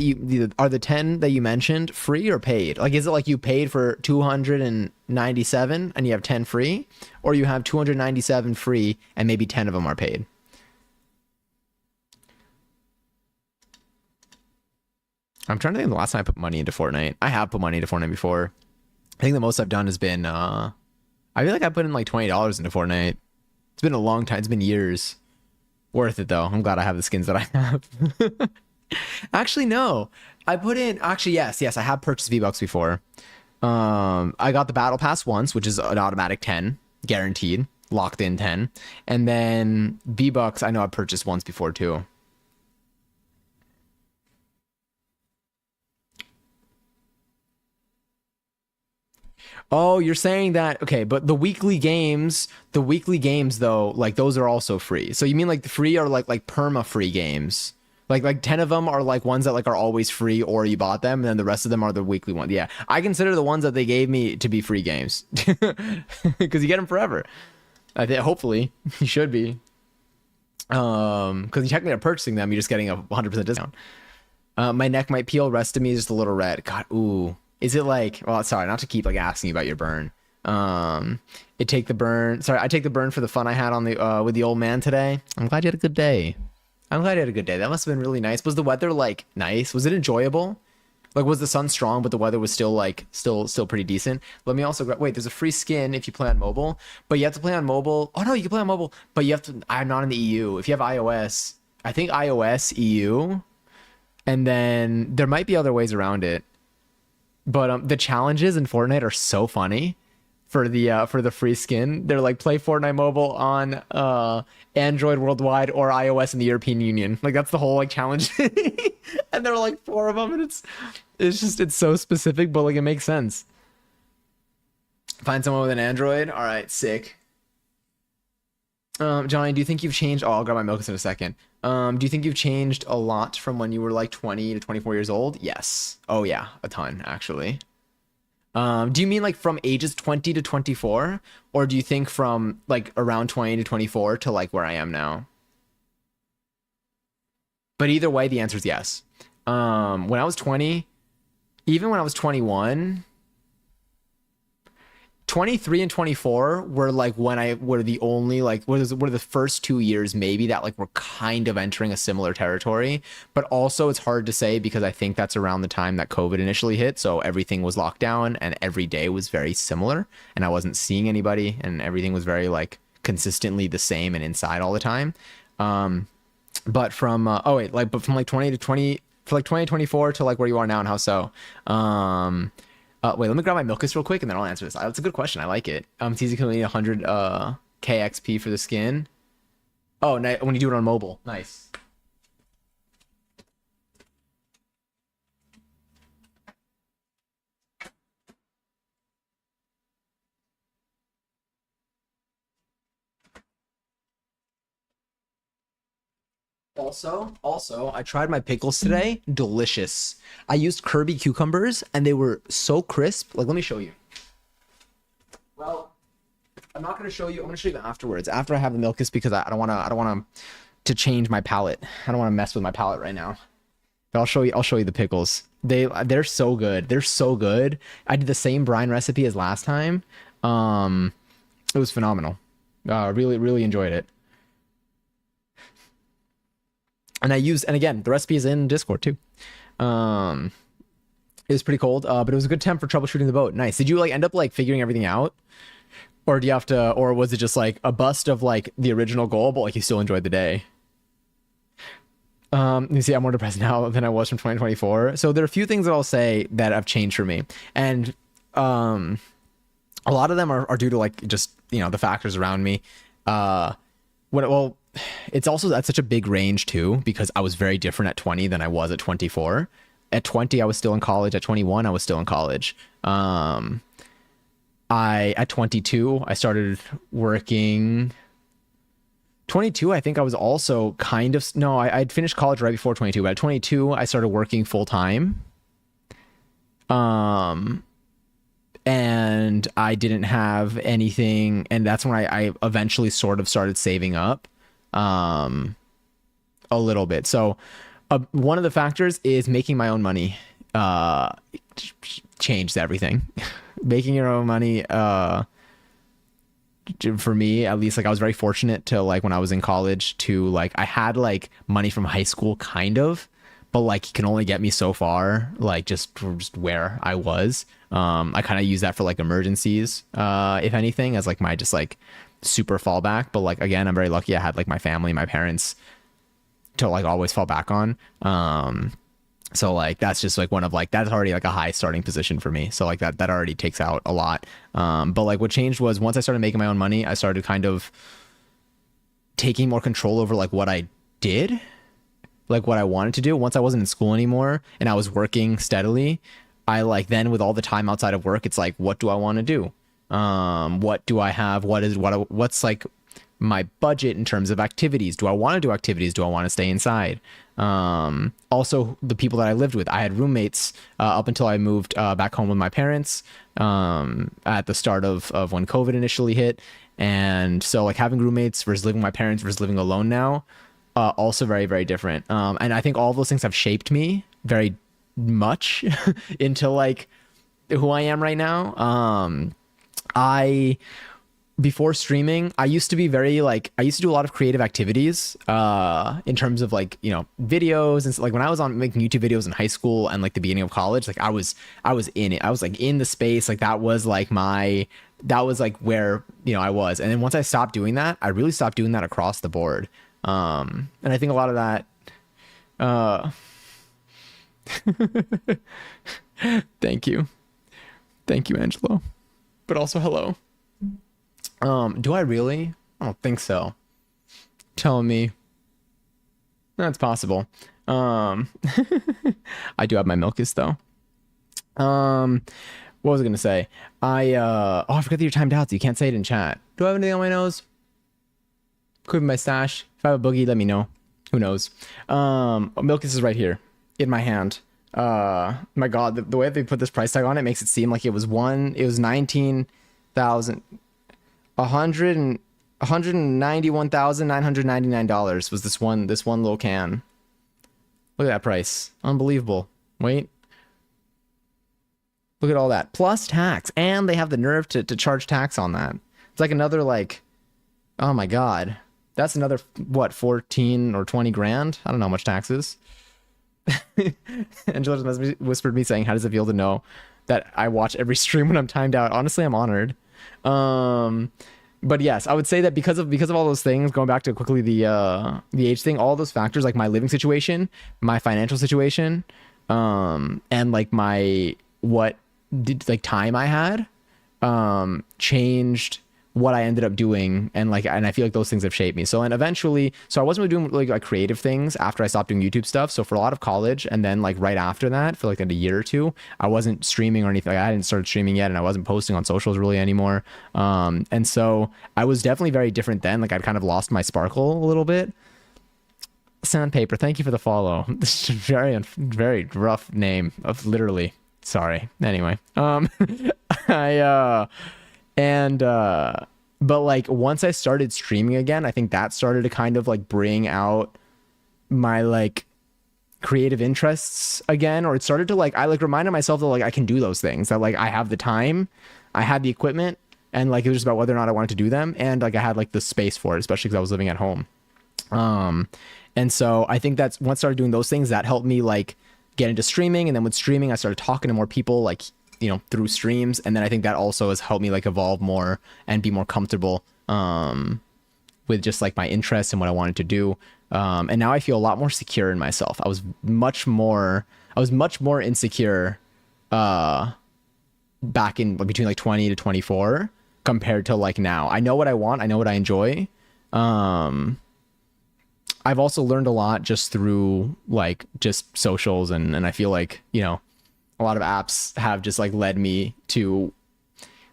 the 10 that you mentioned free or paid? Like, is it like you paid for 297 and you have 10 free, or you have 297 free and maybe 10 of them are paid? I'm trying to think of the last time I put money into Fortnite. I have put money into Fortnite before. I think the most I've done has been I feel like I put in like $20 into Fortnite. It's been a long time. It's been years. Worth it though. I'm glad I have the skins that I have. Actually, no. I put in yes, I have purchased V-Bucks before. I got the battle pass once, which is an automatic 10, guaranteed, locked in 10. And then V-Bucks I know I purchased once before too. Oh, you're saying that, okay, but the weekly games though, like those are also free. So you mean like the free are like perma free games? Like 10 of them are like ones that like are always free or you bought them, and then the rest of them are the weekly ones. Yeah. I consider the ones that they gave me to be free games. Because you get them forever. I think hopefully you should be. Because you technically are purchasing them, you're just getting a 100% discount. My neck might peel, rest of me is just a little red. God, ooh. Is it like, well, sorry, not to keep like asking you about your burn. I take the burn for the fun I had on the with the old man today. I'm glad you had a good day. That must have been really nice. Was the weather like nice? Was it enjoyable? Like, was the sun strong, but the weather was still like still pretty decent? Let me also wait. There's a free skin if you play on mobile, but you have to play on mobile. Oh no, you can play on mobile, but you have to. I'm not in the EU. If you have iOS, I think iOS EU, and then there might be other ways around it. But the challenges in Fortnite are so funny for the free skin. They're like play Fortnite mobile on Android worldwide or iOS in the European Union. Like that's the whole like challenge. And there are like 4 of them, and it's so specific, but like it makes sense. Find someone with an Android. All right, sick. Johnny, do you think you've changed? Oh, I'll grab my milk in a second. Do you think you've changed a lot from when you were like 20 to 24 years old? Yes. Oh yeah, a ton actually. Do you mean like from ages 20 to 24, or do you think from like around 20 to 24 to like where I am now? But either way, the answer is yes. When I was 20, even when I was 21, 23 and 24 were like when I were the only like were the first 2 years maybe that like were kind of entering a similar territory. But also it's hard to say because I think that's around the time that COVID initially hit, so everything was locked down and every day was very similar and I wasn't seeing anybody and everything was very like consistently the same and inside all the time. But from but from like 20 to 20 for like 2024 to like where you are now, and how so? Wait, let me grab my Milkus real quick and then I'll answer this. That's a good question. I like it. It's easy to need 100 KXP for the skin. Oh, when you do it on mobile. Nice. Also, I tried my pickles today. Delicious. I used Kirby cucumbers and they were so crisp. Like, let me show you. Well, I'm not going to show you. I'm going to show you afterwards. After I have the Milkus, because I don't want to change my palate. I don't want to mess with my palate right now. But I'll show you the pickles. They're so good. They're so good. I did the same brine recipe as last time. It was phenomenal. Really, really enjoyed it. And again, the recipe is in Discord too. It was pretty cold, but it was a good temp for troubleshooting the boat. Nice. Did you like end up like figuring everything out? Or do you have to, or was it just like a bust of like the original goal, but like you still enjoyed the day? You see, I'm more depressed now than I was from 2024. So there are a few things that I'll say that have changed for me. And a lot of them are due to like just, the factors around me. It's also at such a big range too, because I was very different at 20 than I was at 24. At 20, I was still in college. At 21, I was still in college. At 22, I started working. 22, I think I was also kind of, no, I'd finished college right before 22, but at 22, I started working full time. And I didn't have anything. And that's when I eventually sort of started saving up. A little bit. So One of the factors is making my own money. Uh, Changed everything. Making your own money. For me at least, like I was very fortunate to like when I was in college to like I had like money from high school kind of, but like it can only get me so far, like just where I was. I kind of use that for like emergencies, if anything, as like my just like super fallback. But like again, I'm very lucky I had like my family, my parents to like always fall back on. So like that's just like one of like that's already like a high starting position for me. So like that already takes out a lot. But like what changed was once I started making my own money, I started kind of taking more control over like what I did, like what I wanted to do. Once I wasn't in school anymore and I was working steadily, I like then with all the time outside of work, it's like what do I want to do? What do I have? What's like my budget in terms of activities? Do I want to do activities? Do I want to stay inside? Also the people that I lived with, I had roommates up until I moved back home with my parents at the start of when COVID initially hit. And so like having roommates versus living with my parents versus living alone now, also very, very different. And I think all of those things have shaped me very much into like who I am right now. I before streaming, I used to be very like I used to do a lot of creative activities in terms of like, you know, videos and like when I was on making YouTube videos in high school and like the beginning of college, like I was in it. I was like in the space, like that was like where, you know, I was. And then once I stopped doing that, I really stopped doing that across the board. And I think a lot of that thank you. Thank you, Angelo. But also hello. Do I really? I don't think so. Telling me that's possible. I do have my Milkus though. What was I gonna say? I forgot that you're timed out, so you can't say it in chat. Do I have anything on my nose? Could be my stash. If I have a boogie, let me know. Who knows? Milkus is right here in my hand. My God, the way they put this price tag on it makes it seem like it was 19,000. $191,999 was this one little can. Look at that price. Unbelievable. Wait. Look at all that. Plus tax. And they have the nerve to charge tax on that. It's like another like, oh my God. That's another, what, 14 or 20 grand? I don't know how much tax is. Angela just whispered me saying, how does it feel to know that I watch every stream when I'm timed out? Honestly, I'm honored. But yes, I would say that because of all those things, going back to quickly the age thing, all those factors like my living situation, my financial situation, and like time I had, changed what I ended up doing, and I feel like those things have shaped me. So and eventually, so I wasn't really doing like creative things after I stopped doing YouTube stuff. So for a lot of college, and then like right after that, for like a year or two, I wasn't streaming or anything. I hadn't started streaming yet, and I wasn't posting on socials really anymore. And so I was definitely very different then. Like I'd kind of lost my sparkle a little bit. Sandpaper, thank you for the follow. This is very rough name of literally. Sorry. Anyway, but like once I started streaming again, I think that started to kind of like bring out my like creative interests again, or it started to like I like reminded myself that like I can do those things, that like I have the time, I had the equipment, and like it was just about whether or not I wanted to do them, and like I had like the space for it, especially because I was living at home. And so I think that's once I started doing those things that helped me like get into streaming, and then with streaming I started talking to more people like, you know, through streams, and then I think that also has helped me like evolve more and be more comfortable with just like my interests and what I wanted to do, and now I feel a lot more secure in myself. I was much more insecure back in between like 20 to 24 compared to like now. I know what I want, I know what I enjoy. I've also learned a lot just through like just socials, and I feel like, you know, a lot of apps have just like led me to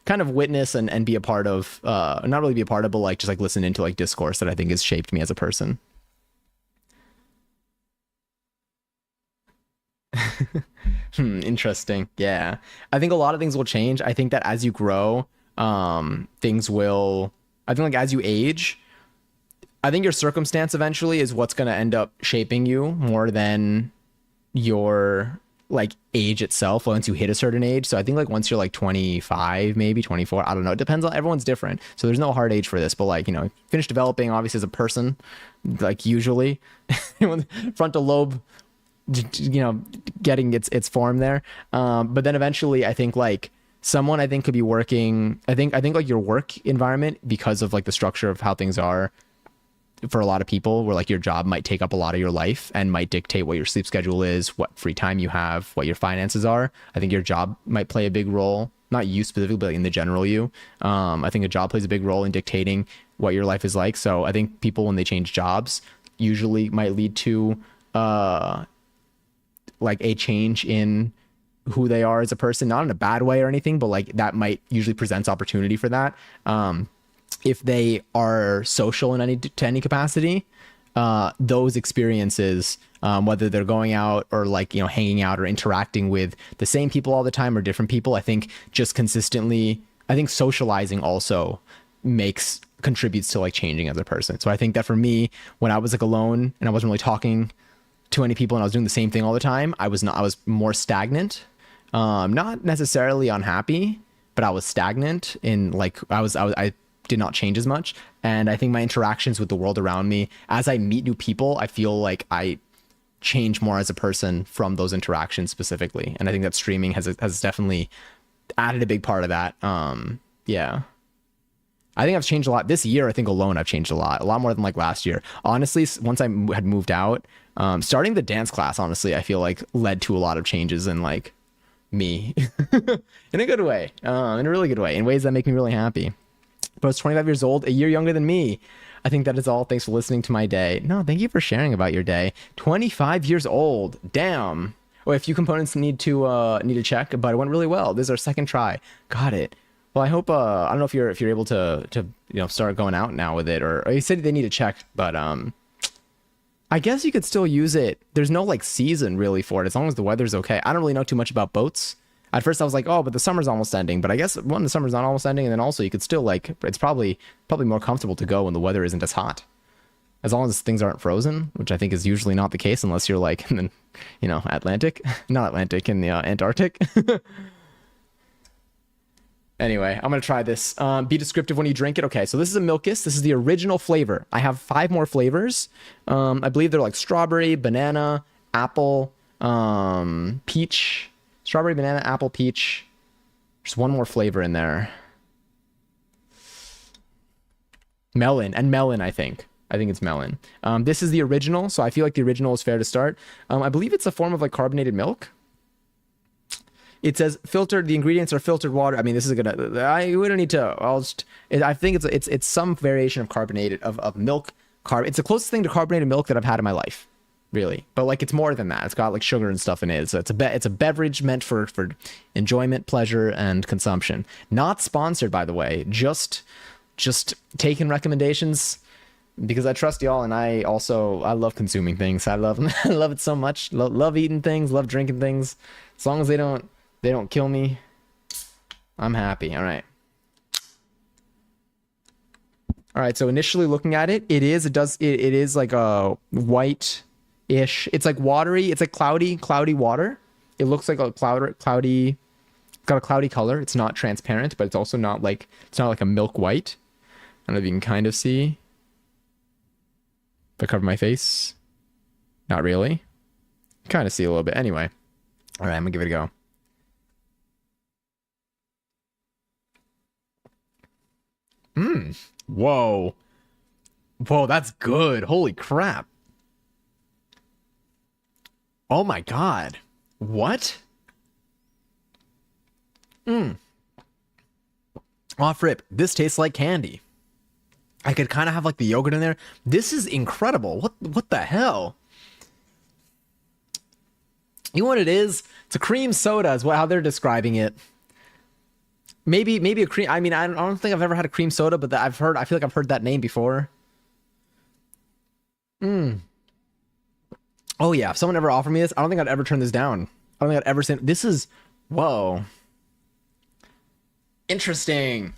kind of witness and be a part of, not really be a part of, but like just like listen into like discourse that I think has shaped me as a person. Interesting. Yeah. I think a lot of things will change. I think that as you grow, I think like as you age, I think your circumstance eventually is what's going to end up shaping you more than your like age itself once you hit a certain age. So I think like once you're like 25, maybe 24, I don't know. It depends on everyone's different. So there's no hard age for this, but like, you know, finish developing obviously as a person, like usually frontal lobe, you know, getting its form there. But then eventually I think like someone I think could be working, I think like your work environment, because of like the structure of how things are for a lot of people, where like your job might take up a lot of your life and might dictate what your sleep schedule is, what free time you have, what your finances are. I think your job might play a big role, not you specifically, but in the general you. I think a job plays a big role in dictating what your life is like. So I think people, when they change jobs, usually might lead to like a change in who they are as a person, not in a bad way or anything, but like that might usually presents opportunity for that. If they are social in any capacity, those experiences, whether they're going out or like, you know, hanging out or interacting with the same people all the time or different people, I think just consistently, I think socializing also contributes to like changing as a person. So I think that for me, when I was like alone and I wasn't really talking to any people and I was doing the same thing all the time, I was more stagnant, not necessarily unhappy, but I was stagnant in like, I did not change as much. And I think my interactions with the world around me, as I meet new people, I feel like I change more as a person from those interactions specifically. And I think that streaming has definitely added a big part of that. Yeah. I think I've changed a lot this year. I think alone I've changed a lot more than like last year. Honestly, once I had moved out, starting the dance class, honestly, I feel like led to a lot of changes in like me in a good way, in a really good way, in ways that make me really happy. But it's 25 years old, a year younger than me. I think that is all. Thanks for listening to my day. No, thank you for sharing about your day. 25 years old. Damn. Oh, a few components need to check, but it went really well. This is our second try. Got it. Well, I hope I don't know if you're able to you know, start going out now with it, or you said they need to check, but I guess you could still use it. There's no like season really for it, as long as the weather's okay. I don't really know too much about boats. At first I was like, oh, but the summer's almost ending. But I guess one, the summer's not almost ending, and then also you could still like, it's probably more comfortable to go when the weather isn't as hot, as long as things aren't frozen, which I think is usually not the case unless you're like in the, you know, not Atlantic, in the Antarctic. Anyway, I'm gonna try this. Be descriptive when you drink it. Okay, so this is a Milkus. This is the original flavor. I have 5 more flavors. I believe they're like strawberry, banana, apple, peach. Strawberry, banana, apple, peach. There's one more flavor in there. Melon, I think. I think it's melon. This is the original, so I feel like the original is fair to start. I believe it's a form of like carbonated milk. It says filtered. The ingredients are filtered water. I mean, this is we don't need to. I think it's some variation of carbonated of milk. It's the closest thing to carbonated milk that I've had in my life, really. But like, it's more than that. It's got like sugar and stuff in it. So it's a beverage meant for enjoyment, pleasure, and consumption. Not sponsored, by the way. Just taking recommendations because I trust y'all, and I love consuming things. I love it so much. Love eating things. Love drinking things. As long as they don't kill me, I'm happy. All right. All right. So initially looking at it, it is like a white-ish. It's like watery. It's like cloudy water. It looks like a cloudy. It's got a cloudy color. It's not transparent, but it's also not like a milk white. I don't know if you can kind of see. If I cover my face, not really. Kind of see a little bit. Anyway. All right, I'm gonna give it a go. Whoa, that's good. Holy crap. Oh my god. What? Off rip. This tastes like candy. I could kind of have like the yogurt in there. This is incredible. What the hell? You know what it is? It's a cream soda is how they're describing it. Maybe a cream. I mean, I don't think I've ever had a cream soda, but I feel like I've heard that name before. Oh yeah, if someone ever offered me this, I don't think I'd ever turn this down. I don't think I'd ever say this is, whoa. Interesting.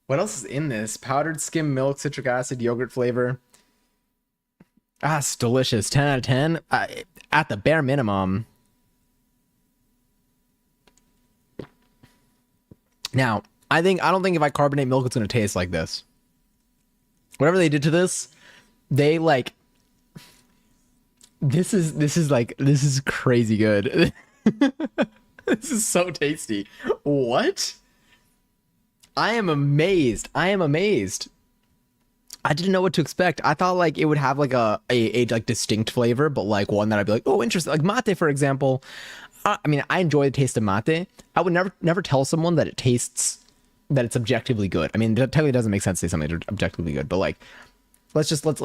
What else is in this? Powdered skim milk, citric acid, yogurt flavor. Ah, it's delicious. 10 out of 10. At the bare minimum. Now, I don't think if I carbonate milk, it's gonna taste like this. Whatever they did to this, they like. This is crazy good. This is so tasty. What? I am amazed. I am amazed. I didn't know what to expect. I thought like it would have like a like distinct flavor, but like one that I'd be like, oh, interesting. Like mate, for example. I mean, I enjoy the taste of mate. I would never tell someone that it's objectively good. I mean, it technically doesn't make sense to say something that's objectively good, but like, let's remove,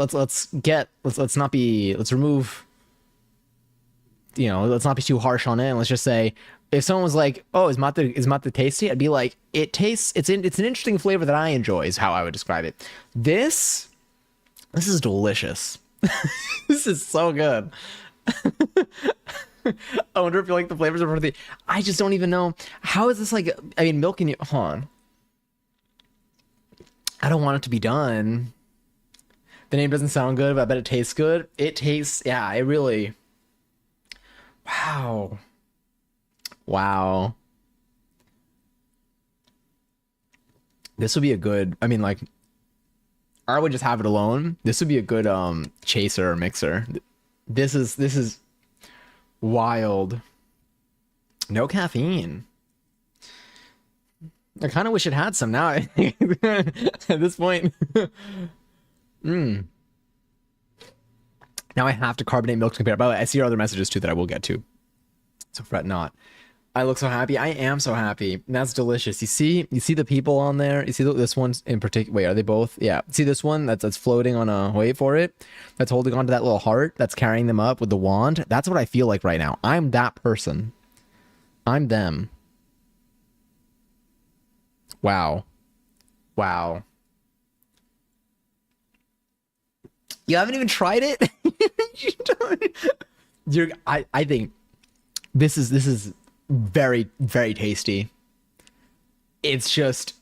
let's not be too harsh on it, and let's just say if someone was like, oh, is mate tasty? I'd be like, it's an interesting flavor that I enjoy, is how I would describe it. This is delicious. This is so good. I wonder if you like the flavors of everything. I just don't even know. How is this like, I mean, milk and you, hold on. I don't want it to be done. The name doesn't sound good, but I bet it tastes good. It tastes, yeah, it really, wow. Wow. This would be a good, I mean, like, I would just have it alone. This would be a good chaser or mixer. This is wild. No caffeine. I kind of wish it had some now. At this point. Now I have to carbonate milk to compare. By the way, I see your other messages too that I will get to. So fret not. I look so happy. I am so happy. And that's delicious. You see the people on there. You see this one in particular. Wait, are they both? Yeah. See this one that's floating on a, wait for it. That's holding on to that little heart. That's carrying them up with the wand. That's what I feel like right now. I'm that person. I'm them. Wow. Wow. You haven't even tried it? I think this is very, very tasty. It's just,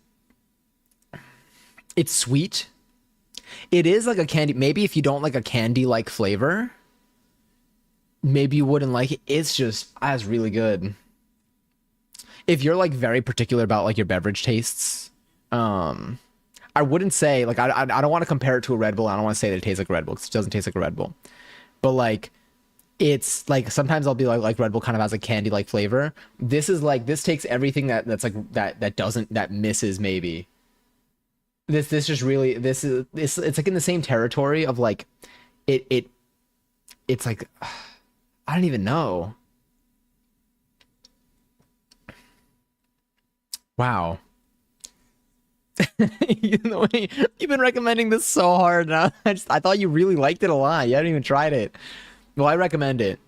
it's sweet. It is like a candy. Maybe if you don't like a candy like flavor, maybe you wouldn't like it. It's really good. If you're like very particular about like your beverage tastes, I wouldn't say like, I don't want to compare it to a Red Bull. I don't want to say that it tastes like a Red Bull because it doesn't taste like a Red Bull, but like, it's like sometimes I'll be like Red Bull kind of has a candy like flavor. This is like, this takes everything that's like that misses maybe. This just really, it's like in the same territory of like it's like, I don't even know. Wow. You've been recommending this so hard now. I thought you really liked it a lot. You haven't even tried it. Well, I recommend it.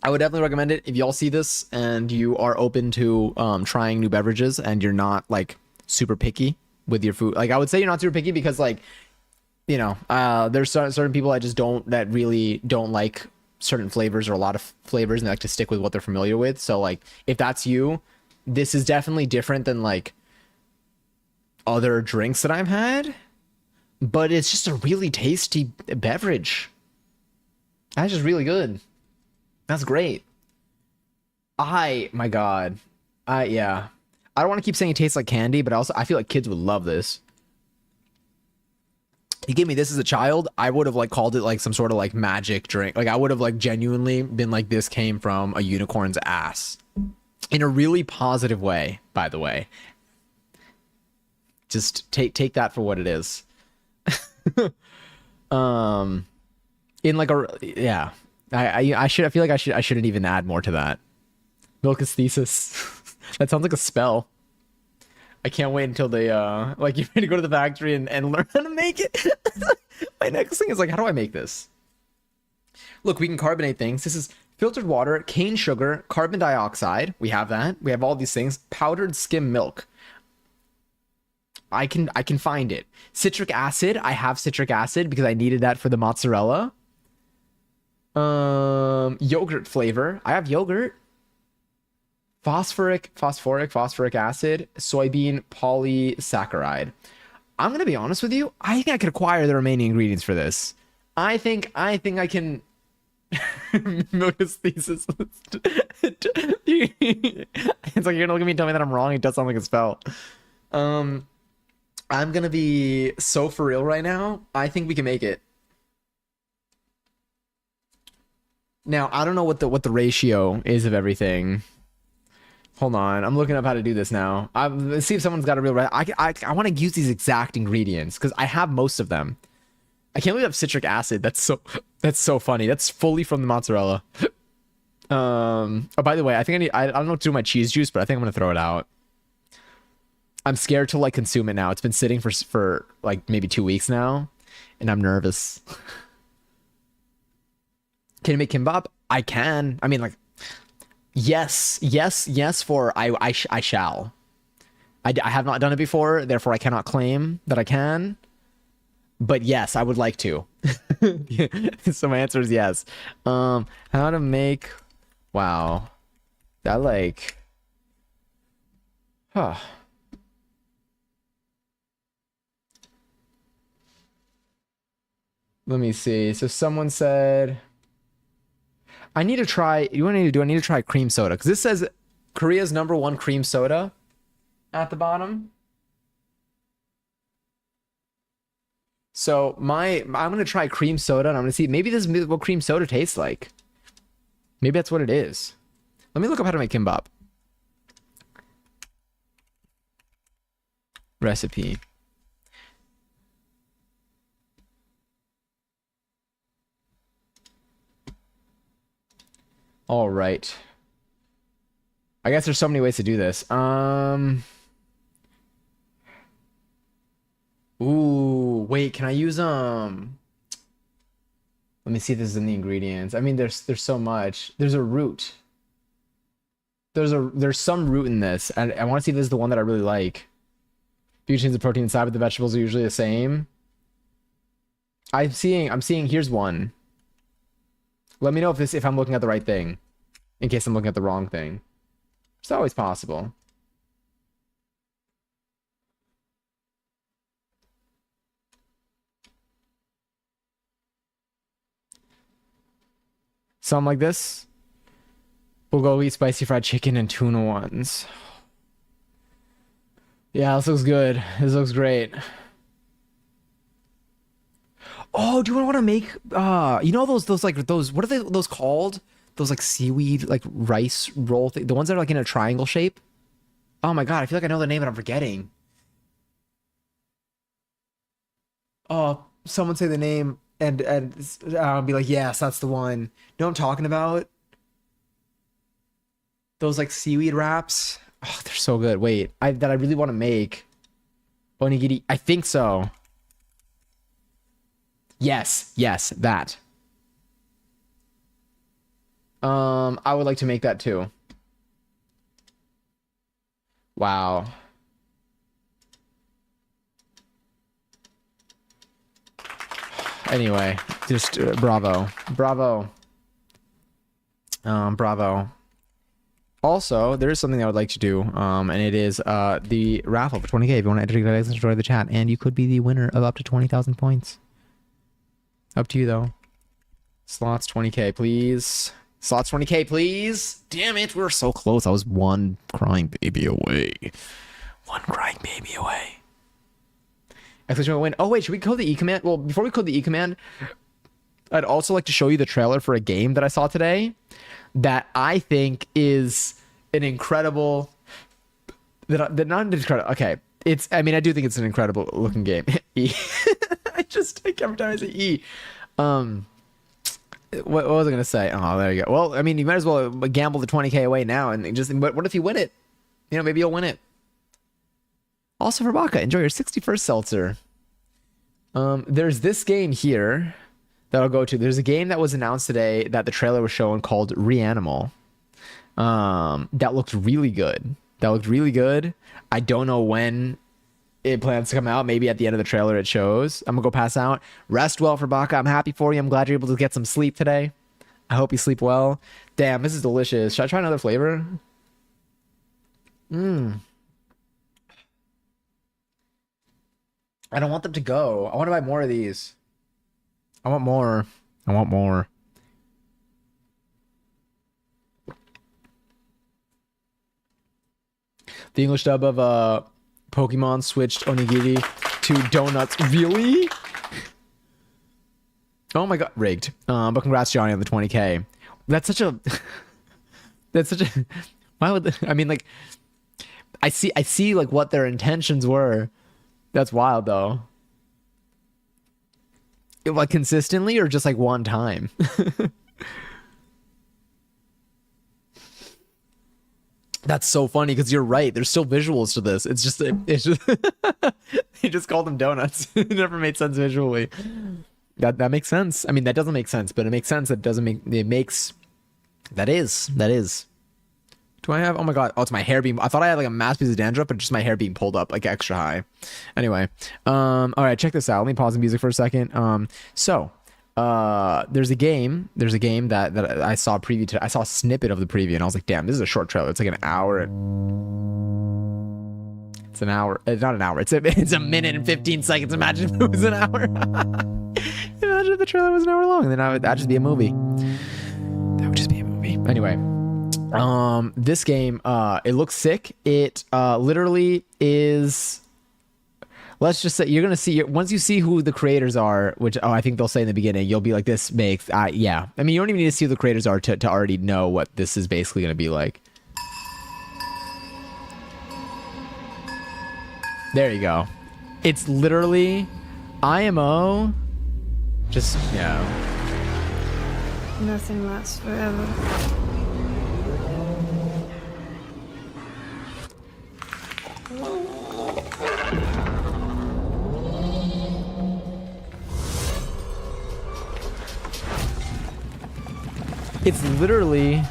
I would definitely recommend it if y'all see this and you are open to trying new beverages and you're not like super picky with your food. Like I would say you're not super picky because like, there's certain people that really don't like certain flavors or a lot of flavors and they like to stick with what they're familiar with. So like if that's you, this is definitely different than like other drinks that I've had, but it's just a really tasty beverage. That's just really good. That's great. My God. Yeah. I don't want to keep saying it tastes like candy, but I feel like kids would love this. You gave me this as a child, I would have like called it like some sort of like magic drink. Like I would have like genuinely been like, this came from a unicorn's ass. In a really positive way, by the way. Just take that for what it is. In like a, yeah, I feel like I shouldn't even add more to that. Milk is thesis. That sounds like a spell. I can't wait until they like you're ready to go to the factory and learn how to make it. My next thing is like, how do I make this? Look, we can carbonate things. This is filtered water, cane sugar, carbon dioxide. We have that. We have all these things. Powdered skim milk. I can find it. Citric acid. I have citric acid because I needed that for the mozzarella. Yogurt flavor. I have yogurt. Phosphoric acid, soybean polysaccharide. I'm gonna be honest with you. I think I could acquire the remaining ingredients for this. I think I can notice thesis. It's like you're gonna look at me and tell me that I'm wrong. It does sound like a spell. Um, I'm gonna be so for real right now. I think we can make it. Now, I don't know what the ratio is of everything. Hold on, I'm looking up how to do this now. Let's see if someone's got a real. I want to use these exact ingredients because I have most of them. I can't believe I have citric acid. That's so funny. That's fully from the mozzarella. Oh, by the way, I think I don't know what to do with my cheese juice, but I think I'm gonna throw it out. I'm scared to like consume it now. It's been sitting for like maybe 2 weeks now, and I'm nervous. Can you make kimbap? I can. I mean, like, yes. For I shall. I have not done it before, therefore I cannot claim that I can. But yes, I would like to. So my answer is yes. How to make? Wow, that like, huh. Let me see. So someone said, I need to try. You want me to do? I need to try cream soda because this says Korea's #1 cream soda at the bottom. So I'm gonna try cream soda and I'm gonna see maybe this is what cream soda tastes like. Maybe that's what it is. Let me look up how to make kimbap. Recipe. All right. I guess there's so many ways to do this. Ooh, wait, can I use let me see if this is in the ingredients. I mean, there's so much. There's a root. There's some root in this. And I want to see if this is the one that I really like. You change the protein inside, but the vegetables are usually the same. I'm seeing here's one. Let me know if I'm looking at the right thing. In case I'm looking at the wrong thing. It's always possible. Something like this. We'll go eat spicy fried chicken and tuna ones. Yeah, this looks good. This looks great. Oh, do you want to make you know those like those what are those called? Those like seaweed like rice roll thing, the ones that are like in a triangle shape? Oh my God, I feel like I know the name and I'm forgetting. Oh, someone say the name and I'll be like, yes, that's the one. You know what I'm talking about? Those like seaweed wraps. Oh, they're so good. Wait, that I really want to make. Onigiri. I think so. Yes, that. I would like to make that too. Wow. Anyway, just bravo. Bravo. Also, there is something I would like to do, and it is the raffle for 20K. If you want to enter, you guys enjoy the chat, and you could be the winner of up to 20,000 points. Up to you though. Slots 20K, please. Slots 20K, please. Damn it, we were so close. I was one crying baby away. One crying baby away. Exclamation win. Oh wait, should we code the E command? Well, before we code the E command, I'd also like to show you the trailer for a game that I saw today that I think is an incredible that not incredible. Okay, I mean I do think it's an incredible looking game. E. Every time I say E. What was I gonna say? Oh, there you go. Well, I mean, you might as well gamble the 20K away now and just. What if you win it? You know, maybe you'll win it. Also for Baka, enjoy your 61st seltzer. There's this game here that I'll go to. There's a game that was announced today that the trailer was showing called Reanimal. That looked really good. I don't know when it plans to come out. Maybe at the end of the trailer it shows. I'm gonna go pass out. Rest well for Baka. I'm happy for you. I'm glad you're able to get some sleep today. I hope you sleep well. Damn, this is delicious. Should I try another flavor? I don't want them to go. I want to buy more of these. I want more. I want more. The English dub of Pokemon switched Onigiri to donuts. Really? Oh my god, rigged. But congrats, Johnny, on the 20K. That's such a. That's such a. Why would I mean like? I see like what their intentions were. That's wild though. Like consistently or just like one time? That's so funny because you're right. There's still visuals to this. It's just he just called them donuts. It never made sense visually. That makes sense. I mean, that doesn't make sense, but it makes sense. That doesn't make it makes that is. Do I have? Oh my god! Oh, it's my hair being. I thought I had like a mass piece of dandruff, but just my hair being pulled up like extra high. Anyway, all right, check this out. Let me pause the music for a second. There's a game that I saw a preview to. I saw a snippet of the preview, and I was like, damn, this is a short trailer. It's like an hour. It's an hour. It's not an hour. It's a minute and 15 seconds. Imagine if it was an hour. Imagine if the trailer was an hour long, and then that'd just be a movie. That would just be a movie. Anyway. This game, it looks sick. It, literally is, let's just say you're going to see, once you see who the creators are, which, I think they'll say in the beginning, you'll be like, this makes, yeah. I mean, you don't even need to see who the creators are to already know what this is basically going to be like. There you go. It's literally IMO, just, yeah. Nothing lasts forever. It's literally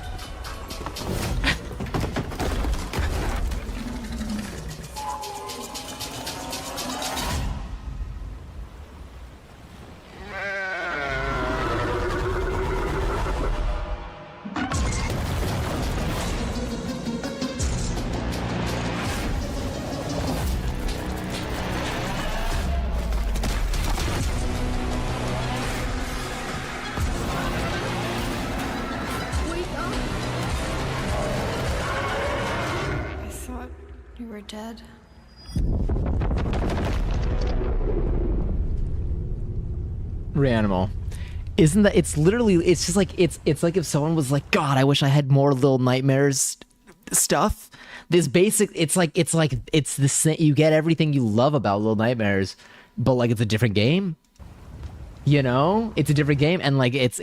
Dead. Reanimal. Isn't that, it's literally, it's just like, it's like if someone was like, God, I wish I had more Little Nightmares stuff. This basic, it's the same, you get everything you love about Little Nightmares, but like it's a different game. You know? It's a different game, and like it's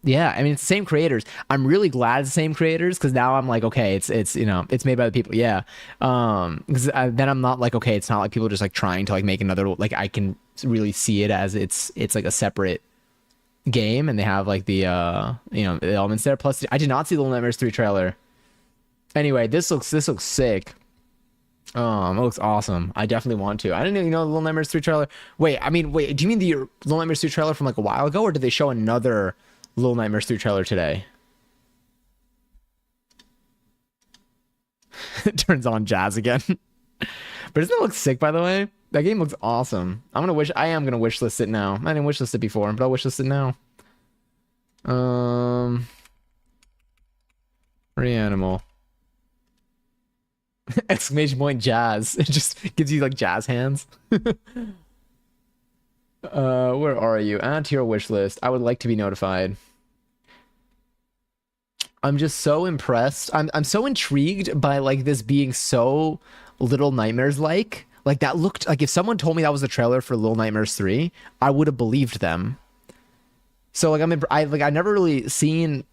yeah, I mean, it's the same creators. I'm really glad it's the same creators, because now I'm like, okay, it's you know, it's made by the people, yeah. Because then I'm not like, okay, it's not like people just like trying to like make another, like I can really see it as it's like a separate game, and they have like the you know, the elements there. Plus, I did not see the Little Nightmares 3 trailer. Anyway, this looks sick. It looks awesome. I definitely want to. I didn't even know the Little Nightmares 3 trailer. Wait, do you mean the Little Nightmares 3 trailer from like a while ago, or did they show another Little Nightmares 3 trailer today? It turns on jazz again. But doesn't it look sick, by the way? That game looks awesome. I am gonna wish list it now. I didn't wish list it before, but I'll wish list it now. Reanimal. Exclamation point jazz. It just gives you like jazz hands. Where are you? Add to your wish list. I would like to be notified. I'm just so impressed. I'm so intrigued by like this being so Little Nightmares like that looked like, if someone told me that was the trailer for Little Nightmares 3, I would have believed them. So like I never really seen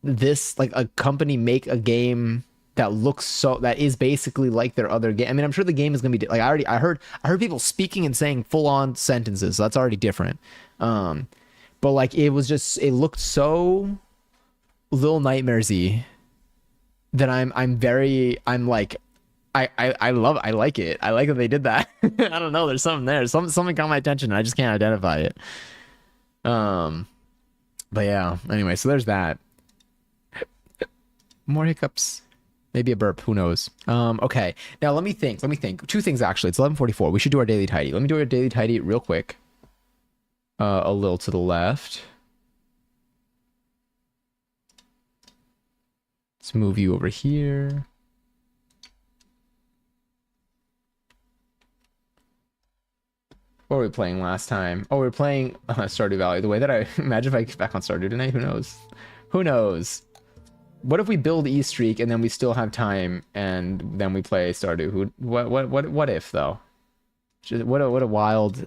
this, like a company make a game that looks that is basically like their other game. I mean, I'm sure the game is gonna be like, I heard people speaking and saying full on sentences, so that's already different. But like it looked so Little Nightmares-y that I like it. I like that they did that. I don't know, there's something there. Something caught my attention and I just can't identify it. But yeah, anyway, so there's that. More hiccups. Maybe a burp. Who knows? Okay. Now let me think. Two things actually. It's 11:44. We should do our daily tidy. Let me do our daily tidy real quick. A little to the left. Let's move you over here. What were we playing last time? Oh, we were playing Stardew Valley. The way that I imagine if I get back on Stardew tonight, who knows? Who knows? What if we build E Streak and then we still have time and then we play Stardew? What if though? What a wild.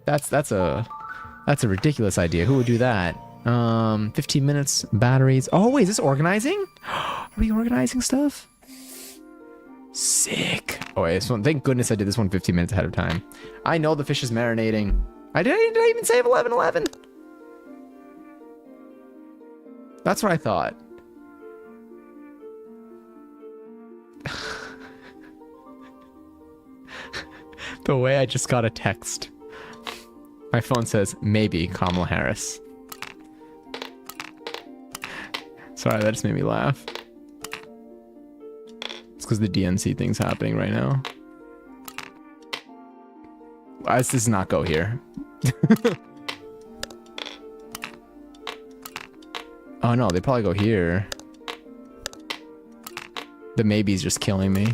That's a ridiculous idea. Who would do that? 15 minutes, batteries. Oh wait, is this organizing? Are we organizing stuff? Sick. Oh wait, this one, thank goodness I did this one 15 minutes ahead of time. I know the fish is marinating. Did I even save 11:11? That's what I thought. The way I just got a text. My phone says, maybe Kamala Harris. Sorry, that just made me laugh. It's because the DNC thing's happening right now. Let's just not go here. Oh no, they probably go here. The maybe's just killing me.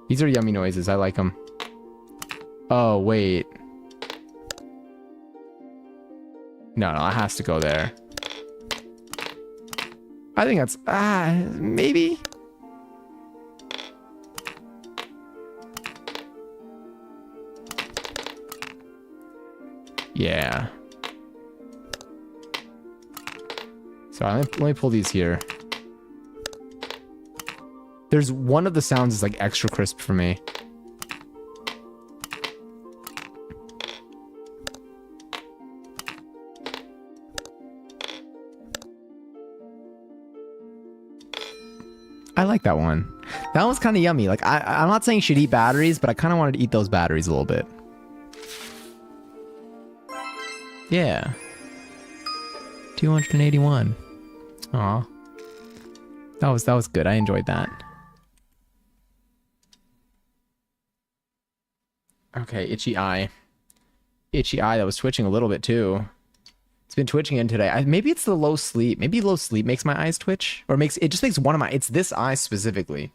These are yummy noises. I like them. Oh, wait. No, it has to go there. I think that's... maybe? Yeah. So let me pull these here. There's one of the sounds is like extra crisp for me. I like that one. That one's kind of yummy. Like I'm not saying you should eat batteries, but I kind of wanted to eat those batteries a little bit. Yeah. 281. Aw. That was good. I enjoyed that. Okay, itchy eye. Itchy eye that was twitching a little bit too. It's been twitching in today. Maybe it's the low sleep. Maybe low sleep makes my eyes twitch. Or it just makes one of my... It's this eye specifically.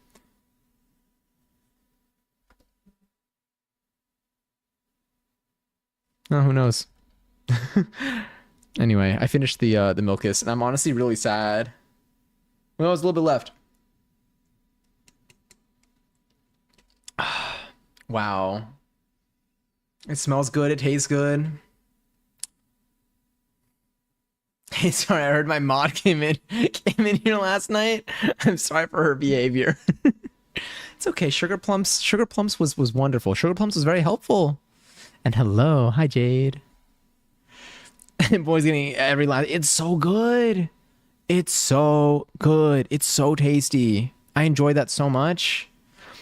Oh, who knows? Anyway, I finished the Milkus, and I'm honestly really sad. Well, there's a little bit left. Wow. It smells good. It tastes good. Hey, sorry, I heard my mod came in here last night. I'm sorry for her behavior. It's okay. Sugar Plumps was wonderful. Sugar Plumps was very helpful. And hello, hi Jade. And boy's getting every last. It's so good. It's so good. It's so tasty. I enjoy that so much.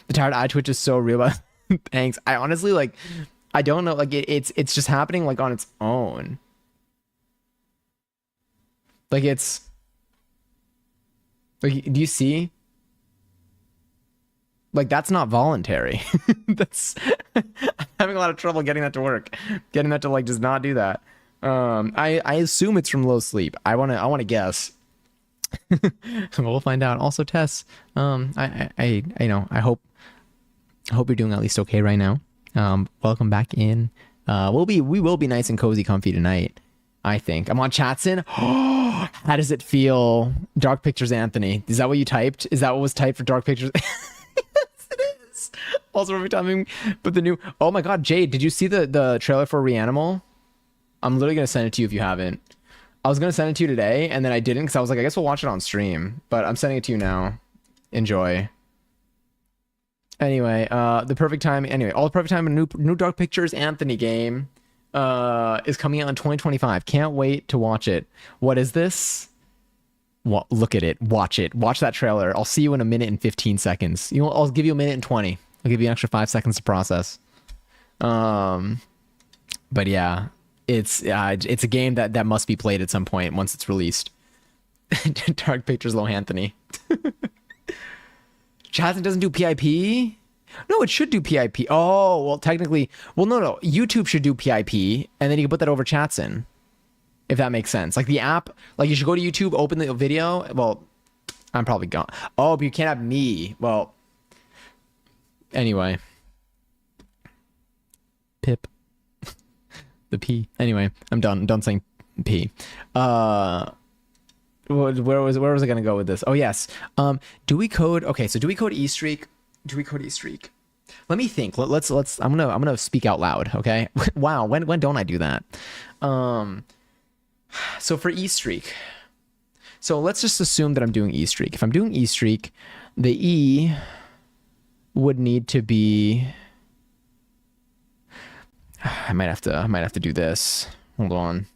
The tired eye twitch is so real. Thanks. I honestly I don't know. Like it's just happening like on its own. Like it's like, do you see? Like that's not voluntary. That's I'm having a lot of trouble getting that to work. Getting that to like just not do that. I assume it's from low sleep. I wanna guess. We'll find out. Also, Tess, I hope you're doing at least okay right now. Welcome back in. We will be nice and cozy, comfy tonight. I think I'm on Chatson. How does it feel? Dark Pictures, Anthony. Is that what you typed? Is that what was typed for Dark Pictures? Yes, it is. Also, every time, but the new. Oh my God, Jade, did you see the trailer for Reanimal? I'm literally gonna send it to you if you haven't. I was gonna send it to you today, and then I didn't because I was like, I guess we'll watch it on stream. But I'm sending it to you now. Enjoy. Anyway, the perfect time. Anyway, all the perfect time. A new Dark Pictures Anthony game is coming out in 2025. Can't wait to watch it. What is this? Look at it. Watch it. Watch that trailer. I'll see you in a minute and 15 seconds. I'll give you a minute and 20. I'll give you an extra 5 seconds to process. But yeah, It's a game that must be played at some point once it's released. Dark Pictures Low Anthony. Chatson doesn't do PIP? No, it should do PIP. Oh, well, technically, well, no. YouTube should do PIP, and then you can put that over Chatson, if that makes sense. Like the app, like you should go to YouTube, open the video. Well, I'm probably gone. Oh, but you can't have me. Well, anyway. Pip. The P. Anyway, I'm done. I'm done saying P. Where was I gonna go with this? Oh yes. Do we code? Okay, so do we code E streak? Do we code E streak? Let me think. Let's. I'm gonna speak out loud. Okay. Wow. When don't I do that? So for E streak. So let's just assume that I'm doing E streak. If I'm doing E streak, the E would need to be. I might have to do this. Hold on.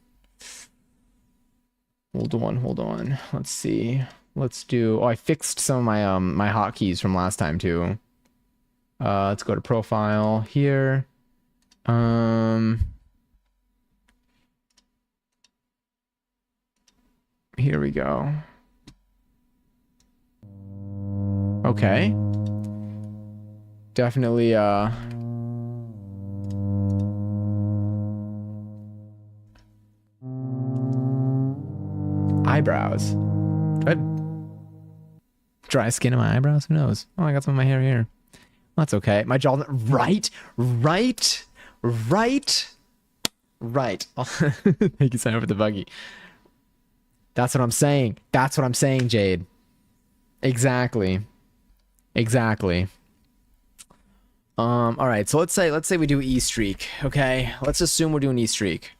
Let's see. Let's do. Oh, I fixed some of my my hotkeys from last time too. Let's go to profile here. Here we go. Okay. Definitely eyebrows. Do I have dry skin in my eyebrows? Who knows? Oh, I got some of my hair here. Well, that's okay. My jaw. Right. Thank you, Simon, for the buggy. That's what I'm saying. Jade. Exactly. All right. So let's say we do E streak. Okay. Let's assume we're doing E streak.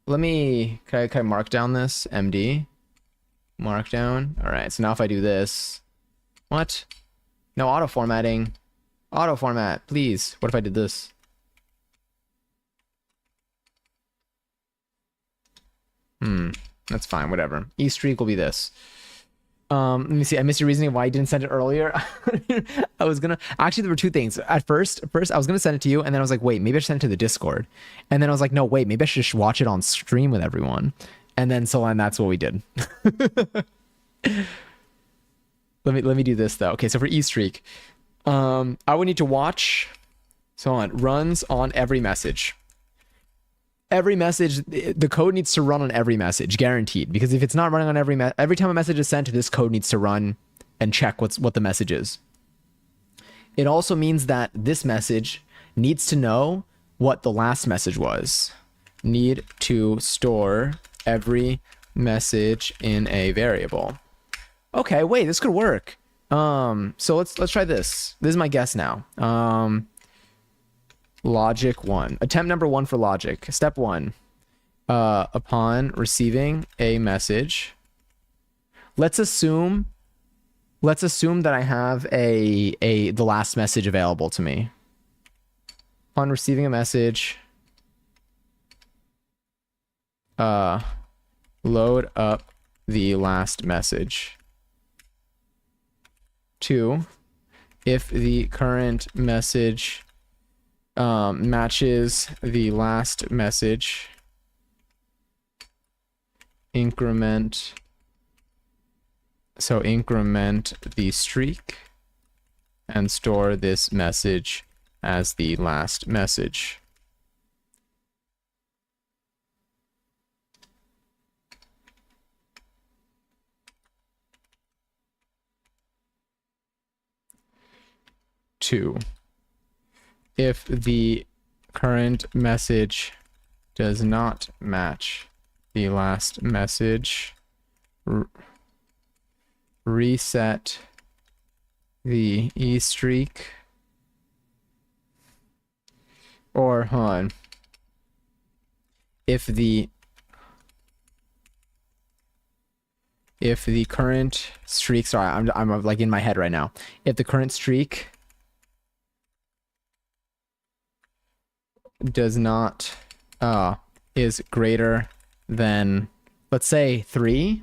Let me, can I mark down this? MD? Markdown? Alright, so now if I do this. What? No, auto formatting. Auto format, please. What if I did this? That's fine, whatever. E streak will be this. Let me see. I missed your reasoning why you didn't send it earlier. I was gonna actually, there were two things. At first I was gonna send it to you, and then I was like, wait, maybe I should send it to the Discord. And then I was like, no, wait, maybe I should just watch it on stream with everyone. And then that's what we did. Let me do this though. Okay, so for E streak, I would need to watch. So on runs on every message. Every message, the code needs to run on every message, guaranteed. Because if it's not running on every time a message is sent, this code needs to run and check what the message is. It also means that this message needs to know what the last message was. Need to store every message in a variable. Okay, wait, this could work. So let's try this. This is my guess now. Logic 1. Attempt number 1 for logic. Step 1. Upon receiving a message, let's assume that I have the last message available to me. Upon receiving a message, load up the last message. 2. If the current message matches the last message, increment the streak and store this message as the last message. Two. If the current message does not match the last message, reset the E streak, or hold on. If the current streak, sorry, I'm like in my head right now. If the current streak does not is greater than, let's say, 3,